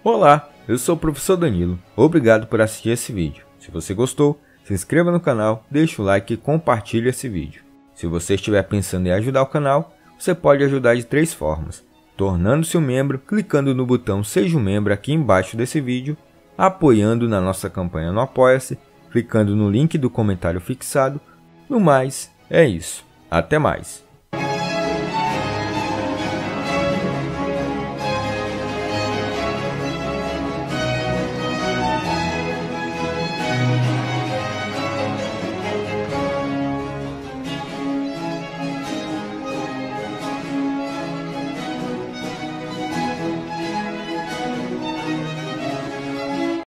Olá, eu sou o professor Danilo. Obrigado por assistir esse vídeo. Se você gostou, se inscreva no canal, deixe o like e compartilhe esse vídeo. Se você estiver pensando em ajudar o canal, você pode ajudar de 3 formas: tornando-se um membro, clicando no botão Seja um Membro aqui embaixo desse vídeo, apoiando na nossa campanha no Apoia-se, clicando no link do comentário fixado. No mais, é isso. Até mais!